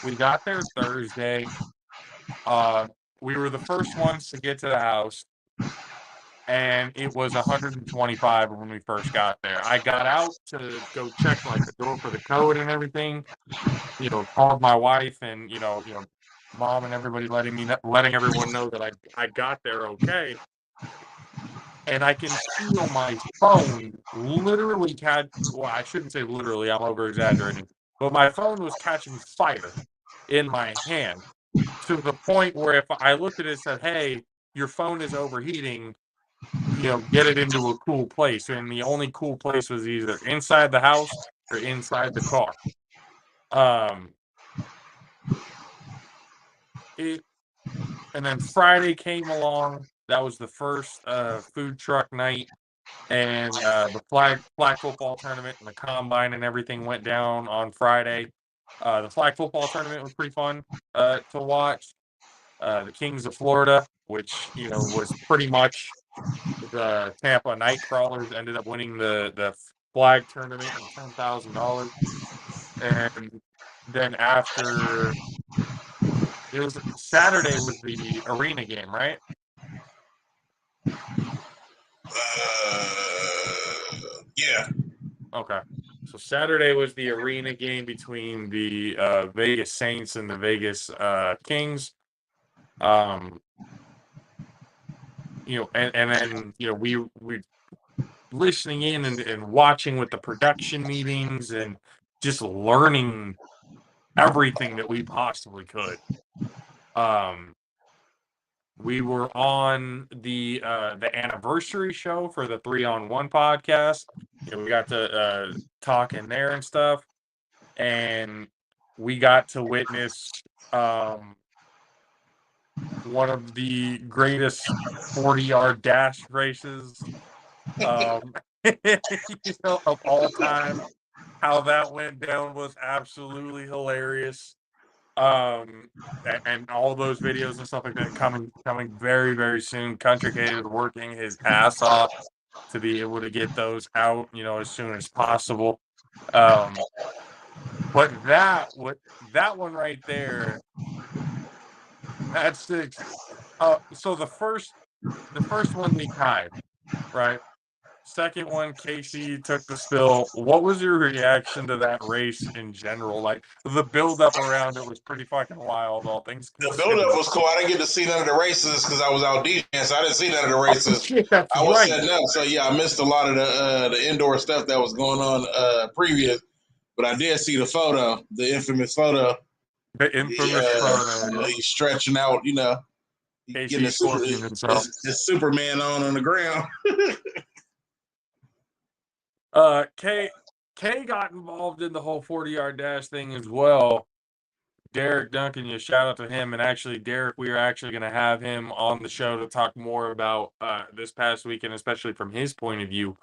we got there Thursday. We were the first ones to get to the house, and it was 125 when we first got there. I got out to go check like the door for the code and everything. Called my wife and mom and everybody letting everyone know that I got there okay. And I can feel my phone literally well, I shouldn't say literally, I'm over exaggerating, but my phone was catching fire in my hand to the point where if I looked at it and said, "Hey, your phone is overheating, get it into a cool place." And the only cool place was either inside the house or inside the car. And then Friday came along. That was the first food truck night, and the flag football tournament and the combine and everything went down on Friday. The flag football tournament was pretty fun to watch. The Kings of Florida, which was pretty much the Tampa Nightcrawlers, ended up winning the flag tournament and $10,000. And then after it was Saturday was the arena game, right? Yeah. Okay. So Saturday was the arena game between the Vegas Saints and the Vegas Kings. And then we listening in and watching with the production meetings and just learning everything that we possibly could. We were on the anniversary show for the 3-on-1 podcast. We got to talk in there and stuff, and we got to witness one of the greatest 40-yard dash races of all time. How that went down was absolutely hilarious. And all those videos and stuff like that coming very, very soon. Country K is working his ass off to be able to get those out, as soon as possible. But that one right there, that's six. So the first one they tied, right? Second one, Casey took the spill. What was your reaction to that race in general? Like, the build-up around it was pretty fucking wild, all things The considered. build-up was cool. I didn't get to see none of the races because I was out DJing, so I didn't see none of the races. Shit, that's I was right. setting up, so yeah, I missed a lot of the indoor stuff that was going on previous. But I did see the photo, the infamous photo. The infamous photo. He's stretching out, getting his Superman on the ground. K got involved in the whole 40-yard dash thing as well. Derek Duncan, shout out to him. And actually, Derek, we are actually going to have him on the show to talk more about this past weekend, especially from his point of view.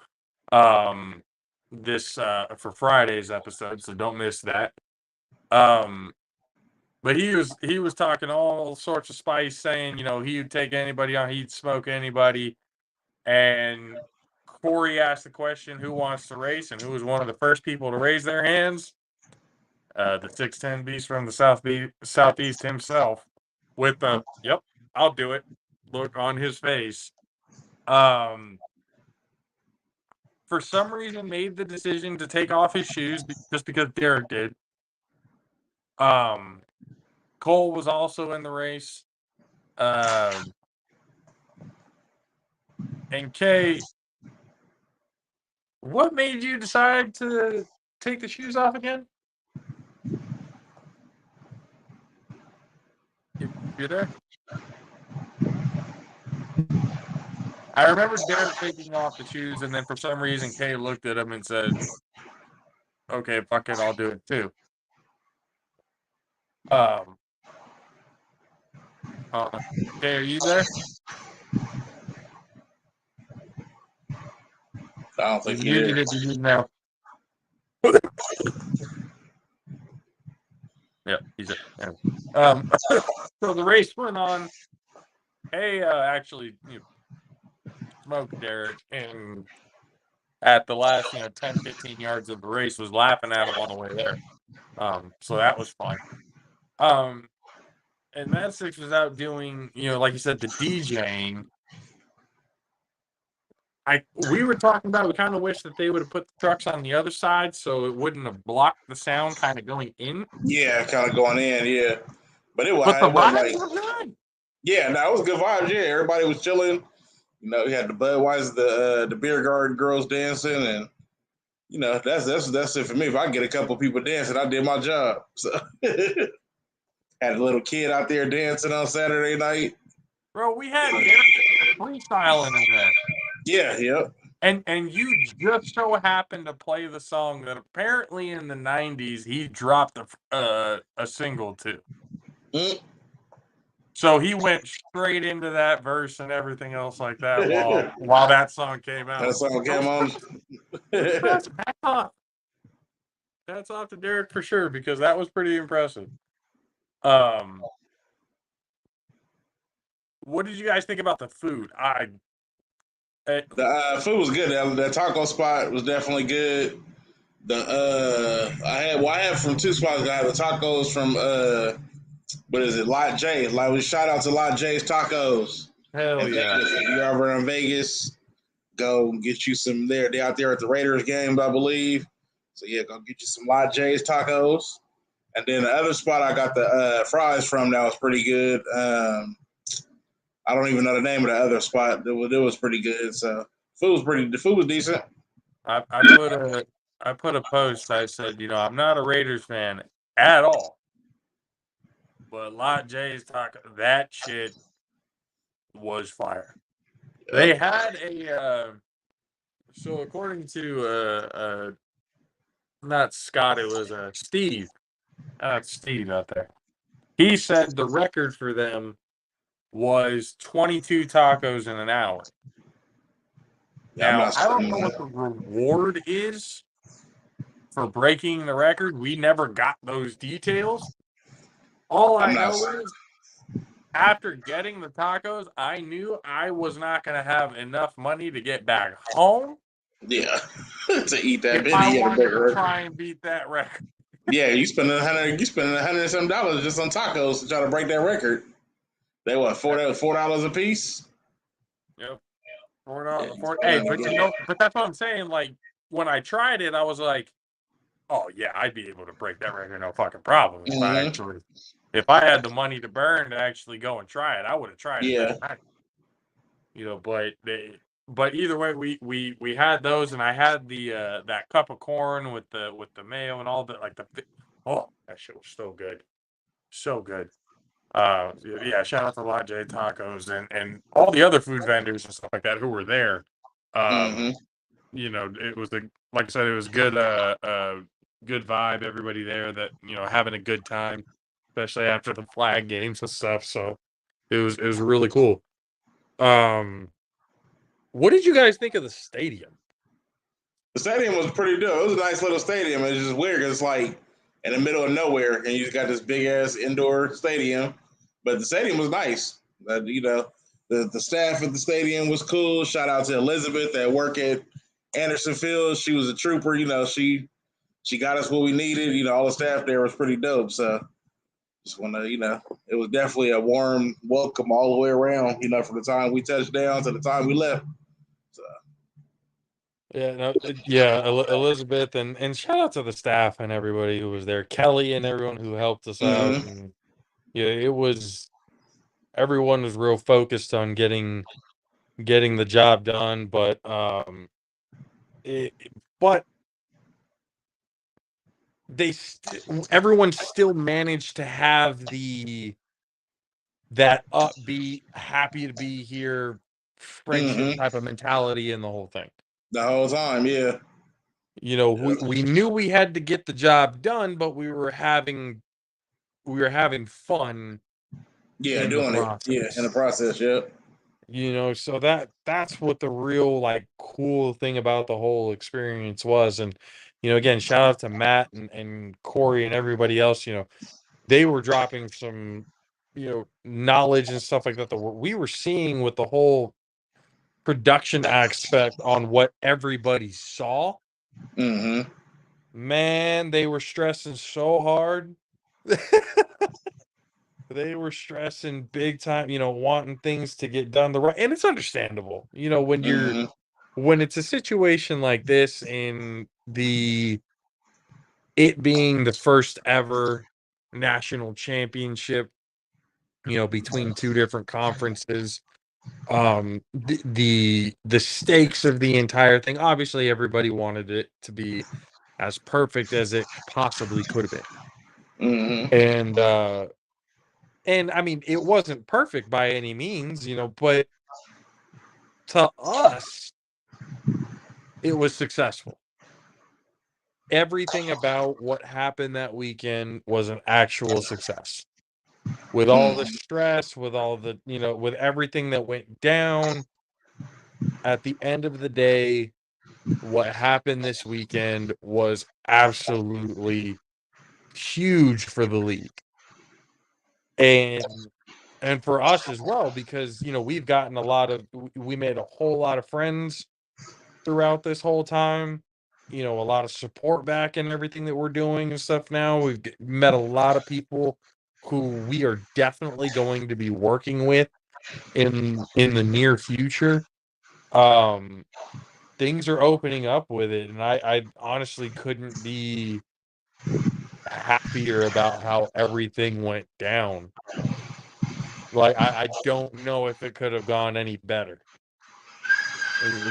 This for Friday's episode, so don't miss that. But he was talking all sorts of spice, saying he would take anybody on, he'd smoke anybody. And Corey asked the question, who wants to race, and who was one of the first people to raise their hands? The 6'10" beast from the southeast himself, with the "Yep, I'll do it" look on his face. For some reason, made the decision to take off his shoes just because Derek did. Cole was also in the race. And Kay, what made you decide to take the shoes off again? You there? I remember Derek taking off the shoes, and then for some reason, Kay looked at him and said, "Okay, fuck it, I'll do it too." Kay, are you there? I don't think he You is. did now. Yeah, he's there. So the race went on. Hey, actually, smoked Derek, and at the last, 10, 15 yards of the race, was laughing at him on the way there. So that was fun. And Matt Six was out doing, like you said, the DJing. We were talking about, we kind of wish that they would have put the trucks on the other side so it wouldn't have blocked the sound kind of going in. Yeah, kind of going in, yeah. But it But the was vibes like, were good. yeah, no, it was good vibes. Yeah, everybody was chilling. You know, we had the Budweiser, the beer garden girls dancing, and that's it for me. If I get a couple people dancing, I did my job. So had a little kid out there dancing on Saturday night. Bro, we had Derek freestyling in there. Yeah, yep. And you just so happened to play the song that apparently in the 90s he dropped a single to. Mm. So he went straight into that verse and everything else like that while that song came out. That song came on. That's off to Derek for sure, because that was pretty impressive. What did you guys think about the food? The food was good. That taco spot was definitely good. I had from two spots. I had the tacos from what is it, Lot J. Like, we shout out to Lot J's Tacos. Hell yeah! Vegas. If you're ever in Vegas, go get you some there. They're out there at the Raiders game, I believe. So yeah, go get you some Lot J's Tacos. And then the other spot I got the fries from that was pretty good. I don't even know the name of the other spot. It was pretty good. So the food was decent. I put a post. I said, I'm not a Raiders fan at all, but Lot J's taco, that shit was fire. They had so according to not Scott, it was Steve. Steve out there. He said the record for them was 22 tacos in an hour. Yeah, Now, I don't know what the reward is for breaking the record. We never got those details. All I know is after getting the tacos, I knew I was not going to have enough money to get back home. Yeah, to eat that if I wanted to try and beat that record. Yeah, you spending $100 and some dollars just on tacos to try to break that record. They what, $4 a piece? Yep. $4. Hey, but that's what I'm saying. Like, when I tried it, I was like, oh yeah, I'd be able to break that record, no fucking problem. If I had the money to burn to actually go and try it, I would have tried it. But either way, we had those, and I had the that cup of corn with the mayo and all that, that shit was so good, so good. Yeah, shout out to Lot J Tacos and all the other food vendors and stuff like that who were there. It was like I said, it was good good vibe, everybody there that having a good time, especially after the flag games and stuff. So it was really cool. What did you guys think of the stadium? The stadium was pretty dope. It was a nice little stadium. It's just weird because it's like in the middle of nowhere, and you just got this big ass indoor stadium. But the stadium was nice. The staff at the stadium was cool. Shout out to Elizabeth that worked at Anderson Field. She was a trooper. She got us what we needed. All the staff there was pretty dope. So just want to, it was definitely a warm welcome all the way around. From the time we touched down to the time we left. So. Elizabeth and shout out to the staff and everybody who was there, Kelly and everyone who helped us out. And everyone was real focused on getting the job done, but everyone still managed to have that upbeat, happy to be here, friendship type of mentality in the whole thing. The whole time, yeah. We knew we had to get the job done, but we were having fun. Yeah, doing it. Yeah, in the process, yeah. So that's what the real cool thing about the whole experience was. And again, shout out to Matt and Corey and everybody else. They were dropping some knowledge and stuff like that that we were seeing with the whole production aspect on what everybody saw. Mm-hmm. Man, they were stressing so hard. They were stressing big time, wanting things to get done the right, and it's understandable. Mm-hmm. When it's a situation like this, in it being the first ever national championship, between two different conferences, the stakes of the entire thing, obviously everybody wanted it to be as perfect as it possibly could have been. Mm-hmm. And I mean, it wasn't perfect by any means, but to us, it was successful. Everything about what happened that weekend was an actual success. With all the stress, with all the, with everything that went down, at the end of the day, what happened this weekend was absolutely huge for the league. And for us as well, because we've gotten we made a whole lot of friends throughout this whole time, a lot of support back in everything that we're doing and stuff. Now we've met a lot of people who we are definitely going to be working with in the near future. Things are opening up with it, and I honestly couldn't be happier about how everything went down. Like, I don't know if it could have gone any better,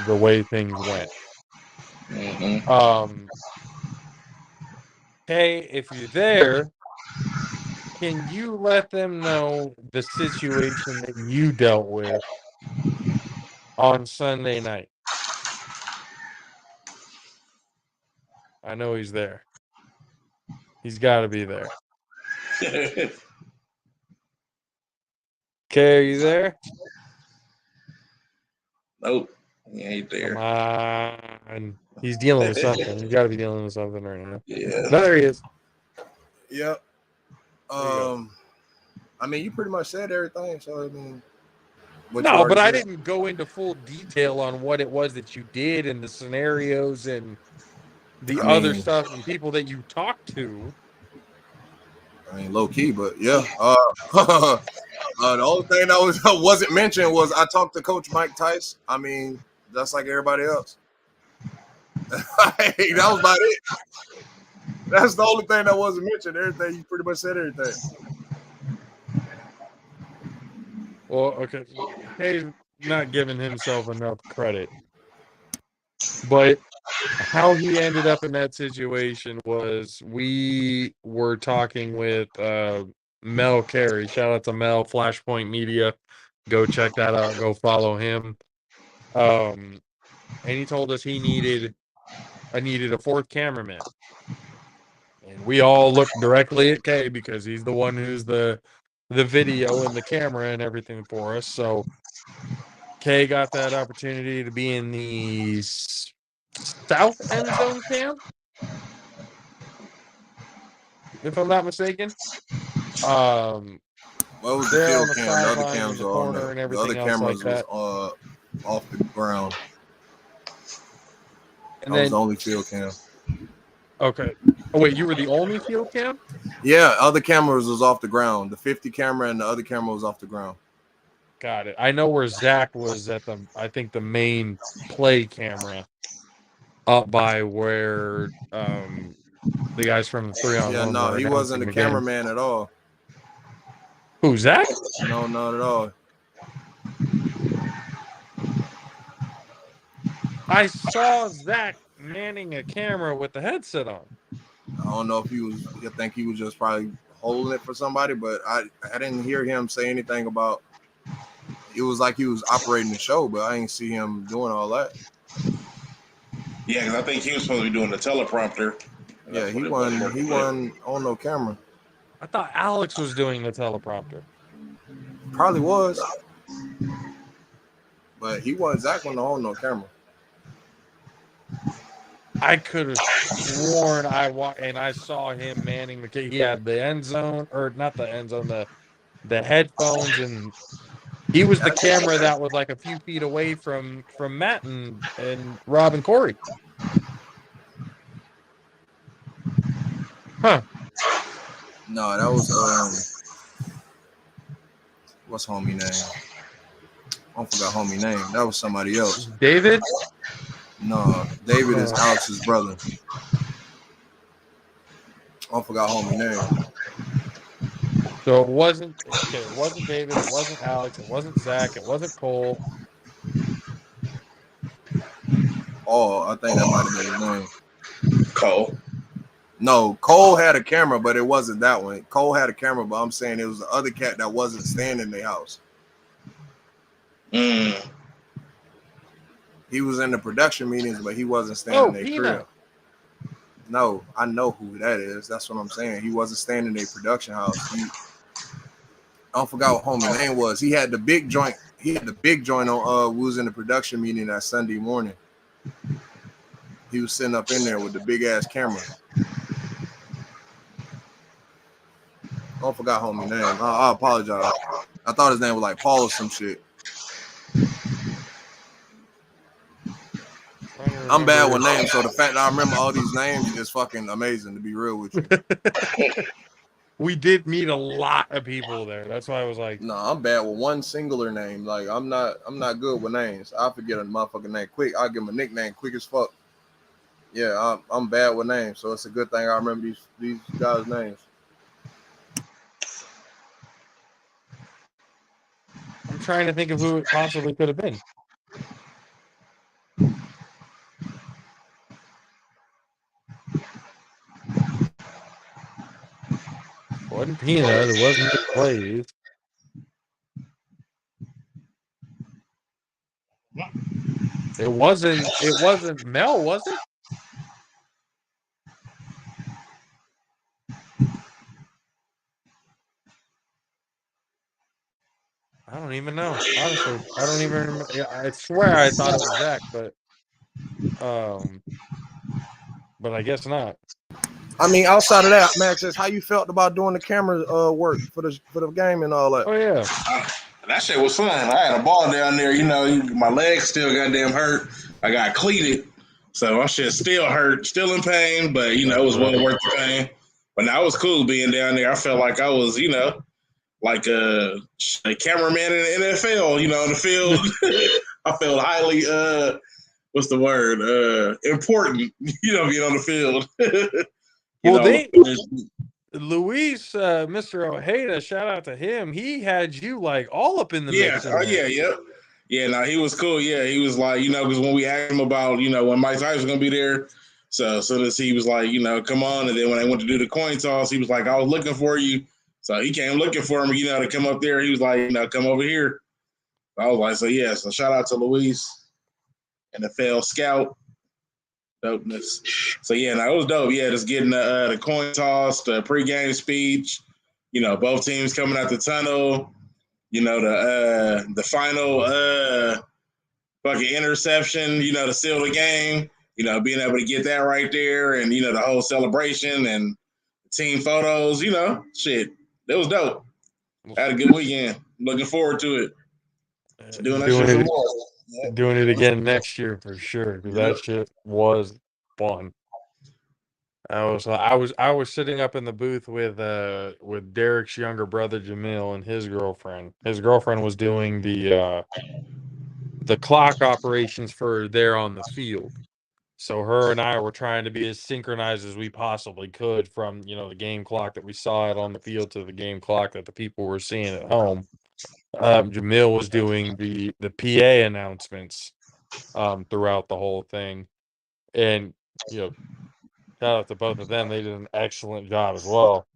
the way things went. Mm-hmm. Hey, if you're there, can you let them know the situation that you dealt with on Sunday night? I know he's there. He's got to be there. Okay, are you there? Nope, he ain't there. Come on. He's dealing with something. He's got to be dealing with something right now. Yeah. No, there he is. Yep. There you go. I mean, you pretty much said everything. So I mean, no, but I didn't go into full detail on what it was that you did and the scenarios and the other stuff and people that you talked to. I mean, low key, but yeah. The only thing that wasn't mentioned was I talked to Coach Mike Tice. I mean, just like everybody else. That was about it. That's the only thing that wasn't mentioned. Everything, you pretty much said everything. Well, okay. He's not giving himself enough credit. But how he ended up in that situation was we were talking with Mel Carey. Shout out to Mel, Flashpoint Media. Go check that out. Go follow him. And he told us I needed a fourth cameraman. And we all looked directly at Kay because he's the one who's the video and the camera and everything for us. So Kay got that opportunity to be in the south end zone cam, if I'm not mistaken. What was the field cam? The other cams are on there. The other cameras was off the ground. And that was the only field cam. Okay. Oh, wait, you were the only field cam? Yeah, other cameras was off the ground. The 50 camera and the other camera was off the ground. Got it. I know where Zach was at the main play camera up by where the guys from the 3-on-1 Yeah, no, he wasn't a cameraman at all. Who, Zach? No, not at all. I saw Zach manning a camera with the headset on. I don't know if I think he was just probably holding it for somebody, but I didn't hear him say anything about. It was like he was operating the show, but I didn't see him doing all that. Yeah, because I think he was supposed to be doing the teleprompter. Yeah, he wasn't on no camera. I thought Alex was doing the teleprompter. Probably was. But Zach wasn't on no camera. I could have sworn I saw him manning the. He had the end zone, or not the end zone, the headphones, and he was the camera that was like a few feet away from Matt and Rob and Corey. Huh. No, that was what's homie name? I forgot homie name. That was somebody else. David? No, David is Alex's brother. I forgot homie name. So it wasn't David, it wasn't Alex, it wasn't Zach, it wasn't Cole. Oh, I think that might have been his name. Cole. No, Cole had a camera, but it wasn't that one. Cole had a camera, but I'm saying it was the other cat that wasn't staying in their house. He was in the production meetings, but he wasn't staying in their crib. No, I know who that is. That's what I'm saying. He wasn't staying in their production house. I forgot what homie name was. He had the big joint. He had the big joint on. We was in the production meeting that Sunday morning. He was sitting up in there with the big ass camera. I forgot homie name. I apologize. I thought his name was like Paul or some shit. I'm bad with names, so the fact that I remember all these names is fucking amazing, to be real with you. We did meet a lot of people there. That's why I was like, no, I'm bad with one singular name. Like I'm not good with names. I forget a motherfucking name quick. I'll give him a nickname quick as fuck. Yeah, I'm bad with names, so it's a good thing I remember these guys' names. I'm trying to think of who it possibly could have been. It wasn't Peanut. It wasn't Blaze. It wasn't Mel, was it? I don't even know. Honestly, I don't even remember. I swear I thought it was Zach, but I guess not. I mean, outside of that, Max, says how you felt about doing the camera work for the game and all that. Oh yeah, that shit was fun. I had a ball down there. You know, my legs still goddamn hurt. I got cleated, so my shit still hurt, still in pain. But you know, it was well worth the pain. But now it was cool being down there. I felt like I was, you know, like a cameraman in the NFL. You know, in the field. I felt highly what's the word? Important. You know, being on the field. Luis, Mr. Ojeda, shout out to him. He had you like all up in the mix. Yeah. No, he was cool. Yeah, he was like, you know, because when we asked him about, you know, when Mike Tyson was gonna be there, so as soon as he was like, you know, come on, and then when I went to do the coin toss, he was like, I was looking for you, so he came looking for me, you know, to come up there. He was like, you know, come over here. I was like, so yeah, so shout out to Luis, NFL scout. Dopeness. So yeah, no, it was dope. Yeah, just getting the coin toss, the pregame speech. You know, both teams coming out the tunnel. You know, the final fucking interception. You know, to seal the game. You know, being able to get that right there, and you know, the whole celebration and team photos. You know, shit, it was dope. I had a good weekend. Looking forward to it. Doing it again next year for sure. Because that shit was fun. I was sitting up in the booth with Derek's younger brother Jamil and his girlfriend. His girlfriend was doing the clock operations for there on the field. So her and I were trying to be as synchronized as we possibly could from, you know, the game clock that we saw it on the field to the game clock that the people were seeing at home. Jamil was doing the PA announcements throughout the whole thing. And, you know, shout out to both of them. They did an excellent job as well.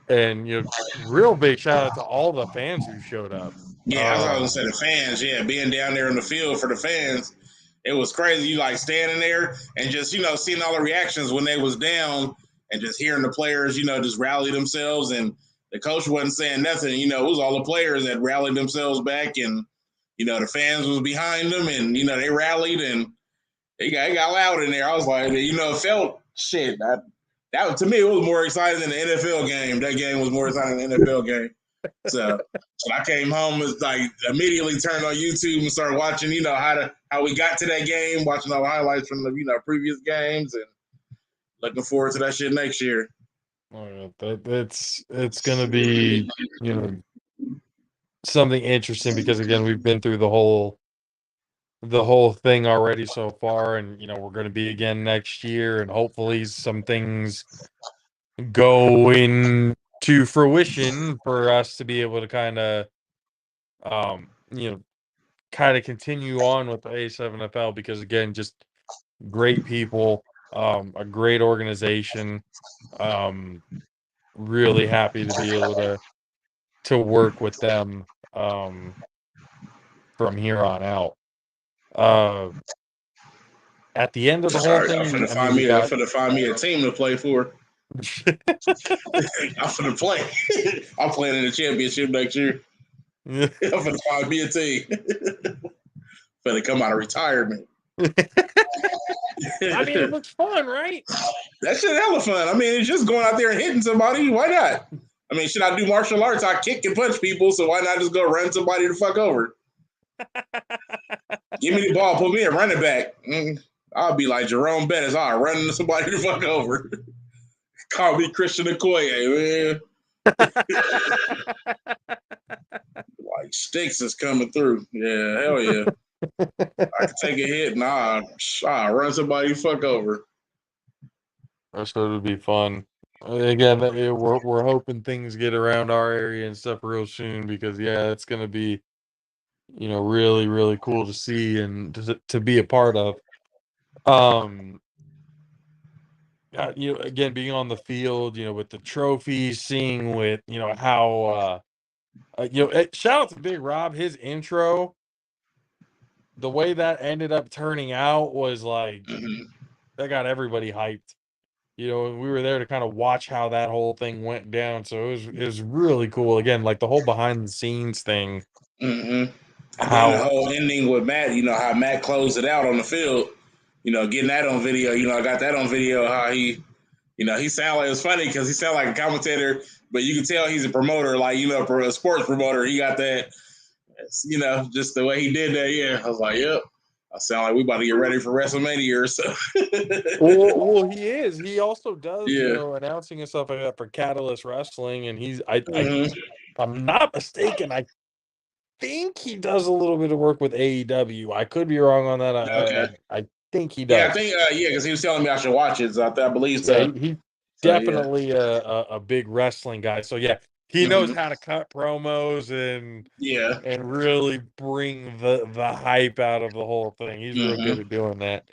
And, you know, real big shout out to all the fans who showed up. Yeah, I was going to say the fans. Yeah, being down there in the field for the fans, it was crazy. You like standing there and just, you know, seeing all the reactions when they was down and just hearing the players, you know, just rally themselves. And the coach wasn't saying nothing. You know, it was all the players that rallied themselves back, and you know, the fans was behind them, and you know, they rallied and it got loud in there. I was like, you know, it felt shit. That to me, it was more exciting than the NFL game. That game was more exciting than the NFL game. So when I came home, it's like immediately turned on YouTube and started watching, how we got to that game, watching all the highlights from the previous games, and looking forward to that shit next year. It's gonna be something interesting because again we've been through the whole thing already so far, and we're gonna be again next year, and hopefully some things go into fruition for us to be able to kind of continue on with the A7FL because again just great people, a great organization, really happy to be able to work with them from here on out. At the end of the whole thing, I'm finna find me a team to play for. I'm finna play. I'm playing in the championship next year. I'm finna find me a team. Finna come out of retirement. I mean, it looks fun, right? That shit hella fun. I mean, it's just going out there and hitting somebody. Why not? I mean, should I do martial arts? I kick and punch people, so why not just go run somebody the fuck over? Give me the ball, put me a running back. I'll be like Jerome Bettis. I'll run somebody the fuck over. Call me Christian Okoye, man. Like sticks is coming through. Yeah, hell yeah. I can take a hit and I'll run somebody the fuck over. So it'll be fun. Again, we're hoping things get around our area and stuff real soon because it's gonna be really really cool to see and to be a part of. Again, being on the field, with the trophies, seeing with how shout out to Big Rob, his intro, the way that ended up turning out was like that got everybody hyped. And we were there to kind of watch how that whole thing went down. So it was really cool. Again, like the whole behind the scenes thing. And then the whole ending with Matt, how Matt closed it out on the field, getting that on video, I got that on video, how he, he sounded like, it was funny because he sounded like a commentator, but you can tell he's a promoter, like, for a sports promoter, he got that, just the way he did that. Yeah. I was like, yep. I sound like we about to get ready for WrestleMania or so. well, he is. He also does, announcing and stuff like that for Catalyst Wrestling, and he's, if I'm not mistaken, I think he does a little bit of work with AEW. I could be wrong on that. I think he does. Yeah, I think because he was telling me I should watch it. So I believe so. Yeah, he's definitely a big wrestling guy. So he knows how to cut promos and really bring the hype out of the whole thing. He's real good at doing that.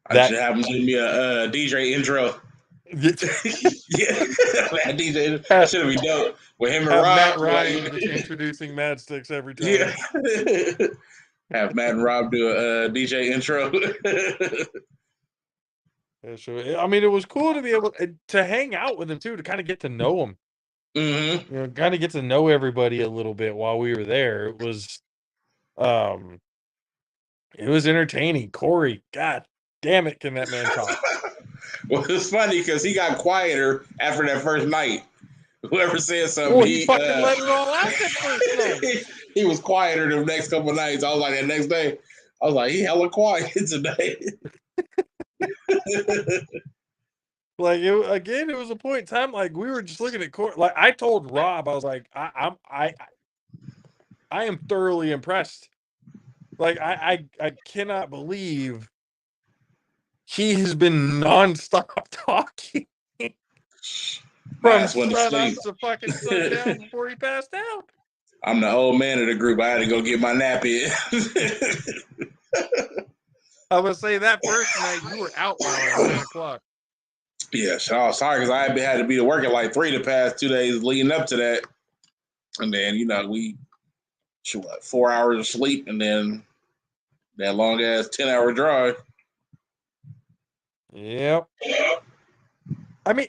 I should have him give me a DJ intro. Yeah, DJ, that should be dope. With him and Rob, Matt Ryan just introducing Mad Sticks every time. Yeah. Have Matt and Rob do a DJ intro. So, I mean, it was cool to be able to hang out with him too, to kind of get to know him. Kind of get to know everybody a little bit while we were there. It was entertaining. Corey, God damn it, can that man talk? Well, it's funny because he got quieter after that first night. Whoever said something, he fucking let it all out that first night. He was quieter the next couple of nights. I was like, that next day, I was like, he hella quiet today. Like it was a point in time. Like we were just looking at Corey. Like I told Rob, I was like, I am thoroughly impressed. Like I cannot believe he has been nonstop talking from sun to fucking sundown before he passed out. I'm the old man of the group. I had to go get my nap in. I would say that first night you were out by 9 o'clock. Yeah, sorry because I had to be to work at like 3 the past 2 days leading up to that, and then we 4 hours of sleep and then that long ass 10-hour drive. Yep. I mean,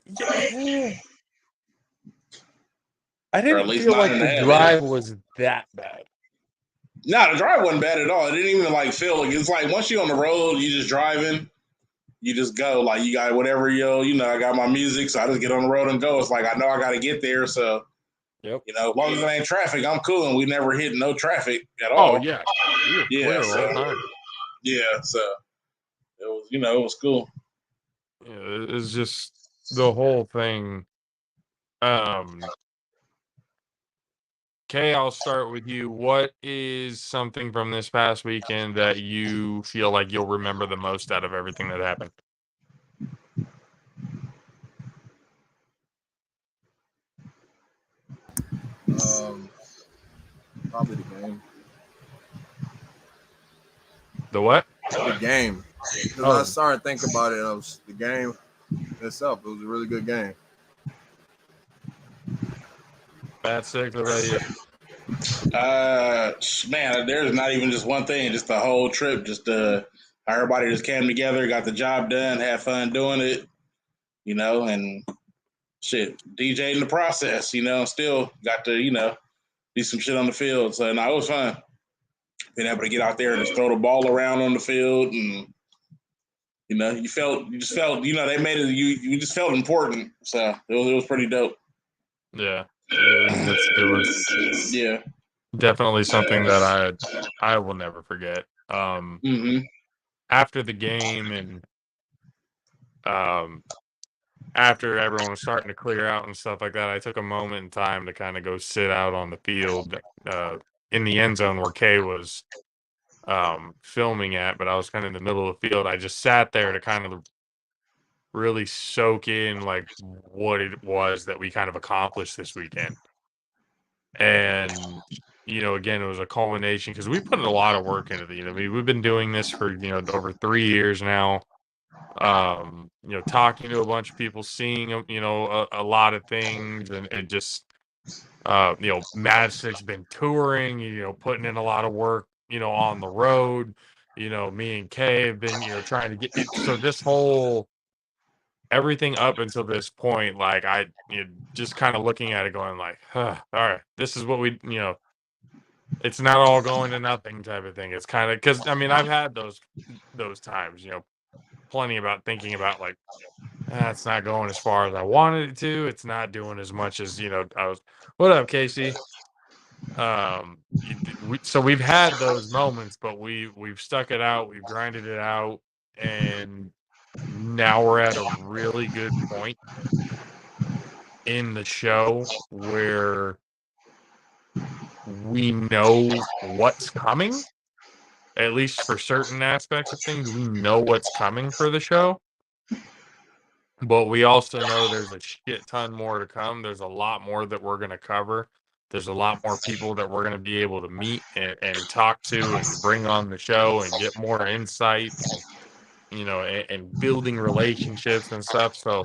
I didn't feel like the drive was that bad. No, the drive wasn't bad at all. It didn't even feel like it's like once you're on the road, you just driving, you just go. Like you got whatever I got my music, so I just get on the road and go. It's like I know I got to get there, so Yep. You know, as long as it ain't traffic, I'm cool. And we never hit no traffic at Oh all. yeah, we were Yeah, clear the so whole time. yeah, so it was, you know, it was cool. Yeah, it's just the whole thing. Kay, I'll start with you. What is something from this past weekend that you feel like you'll remember the most out of everything that happened? Probably the game. The what? The game. Because Oh. I started thinking about it. It was the game itself. It was a really good game. Bad Six, what about you? Man, there's not even just one thing, just the whole trip, just how everybody just came together, got the job done, had fun doing it, you know, and shit, DJ in the process, you know, still got to, you know, do some shit on the field. So no, it was fun. Being able to get out there and just throw the ball around on the field, and you know, you just felt, you know, they made it. You just felt important. So it was pretty dope. Yeah, it was Yeah. definitely something that I will never forget. After the game and after everyone was starting to clear out and stuff like that, I took a moment in time to kind of go sit out on the field in the end zone where Kay was filming at, but I was kind of in the middle of the field. I just sat there to kind of really soak in like what it was that we kind of accomplished this weekend. And you know, again, it was a culmination because we put a lot of work into the, you know, we've been doing this for, you know, over 3 years now. You know, talking to a bunch of people, seeing, you know, a lot of things, and just, you know, Madison's been touring, you know, putting in a lot of work, you know, on the road. You know, me and Kay have been, you know, trying to get it. So this whole everything up until this point, like you know, just kind of looking at it, going like, huh, all right, this is what we, you know, it's not all going to nothing type of thing. It's kind of because I mean I've had those times, you know, plenty about thinking about like, it's not going as far as I wanted it to. It's not doing as much as, you know, I was. What up, Casey? So we've had those moments, but we've stuck it out. We've grinded it out, and now we're at a really good point in the show where we know what's coming. At least for certain aspects of things, we know what's coming for the show. But we also know there's a shit ton more to come. There's a lot more that we're going to cover. There's a lot more people that we're going to be able to meet and talk to and bring on the show and get more insight, and, you know, and building relationships and stuff. So,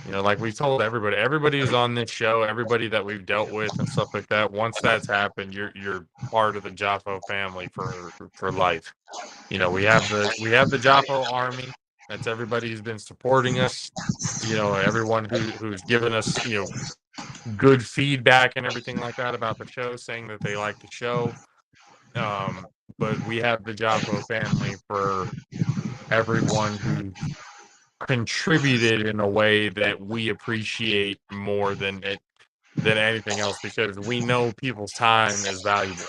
you know, like we told everybody who's on this show, everybody that we've dealt with and stuff like that, once that's happened, you're part of the Jaffo family for life. You know, we have the Jaffo army. That's everybody who's been supporting us. You know, everyone who's given us, you know, good feedback and everything like that about the show, saying that they like the show. But we have the Jaffo family for everyone who contributed in a way that we appreciate more than anything else, because we know people's time is valuable.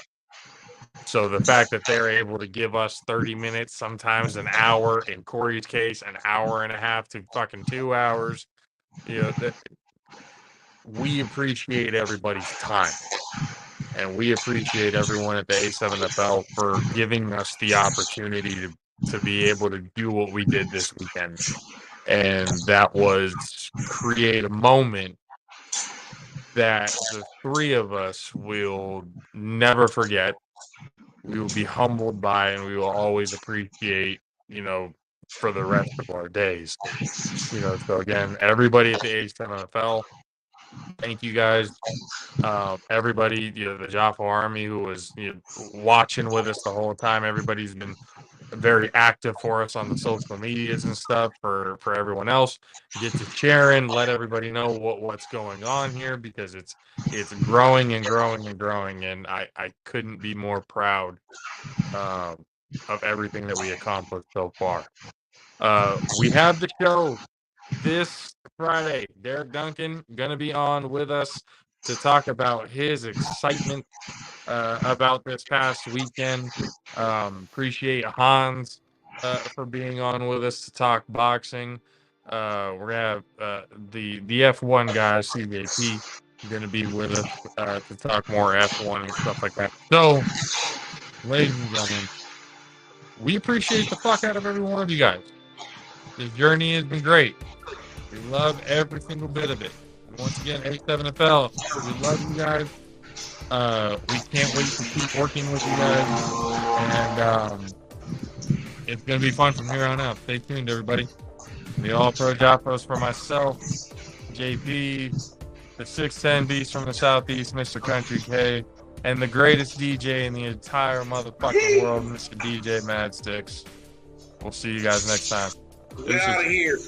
So the fact that they're able to give us 30 minutes, sometimes an hour, in Corey's case, an hour and a half to fucking 2 hours, you know, that we appreciate everybody's time. And we appreciate everyone at the A7FL for giving us the opportunity to be able to do what we did this weekend. And that was create a moment that the three of us will never forget. We will be humbled by, and we will always appreciate, you know, for the rest of our days. You know, so again, everybody at the A7FL, thank you guys. Everybody, you know, the Jaffa Army who was, you know, watching with us the whole time. Everybody's been very active for us on the social medias and stuff. For everyone else, get to sharing, let everybody know what's going on here, because it's growing and growing and growing, and I couldn't be more proud of everything that we accomplished so far. We have the show this Friday. Derek Duncan gonna be on with us to talk about his excitement about this past weekend. Appreciate Hans for being on with us to talk boxing. We're gonna have the F1 guy, CJP, going to be with us to talk more F1 and stuff like that. So, ladies and gentlemen, we appreciate the fuck out of every one of you guys. This journey has been great. We love every single bit of it. Once again, A7FL, we love you guys. We can't wait to keep working with you guys. And it's going to be fun from here on out. Stay tuned, everybody. The All-Pro JAFFOs for myself, JP, the 610 Beast from the Southeast, Mr. Country K, and the greatest DJ in the entire motherfucking world, Mr. DJ Mad Sticks. We'll see you guys next time. Get out of here.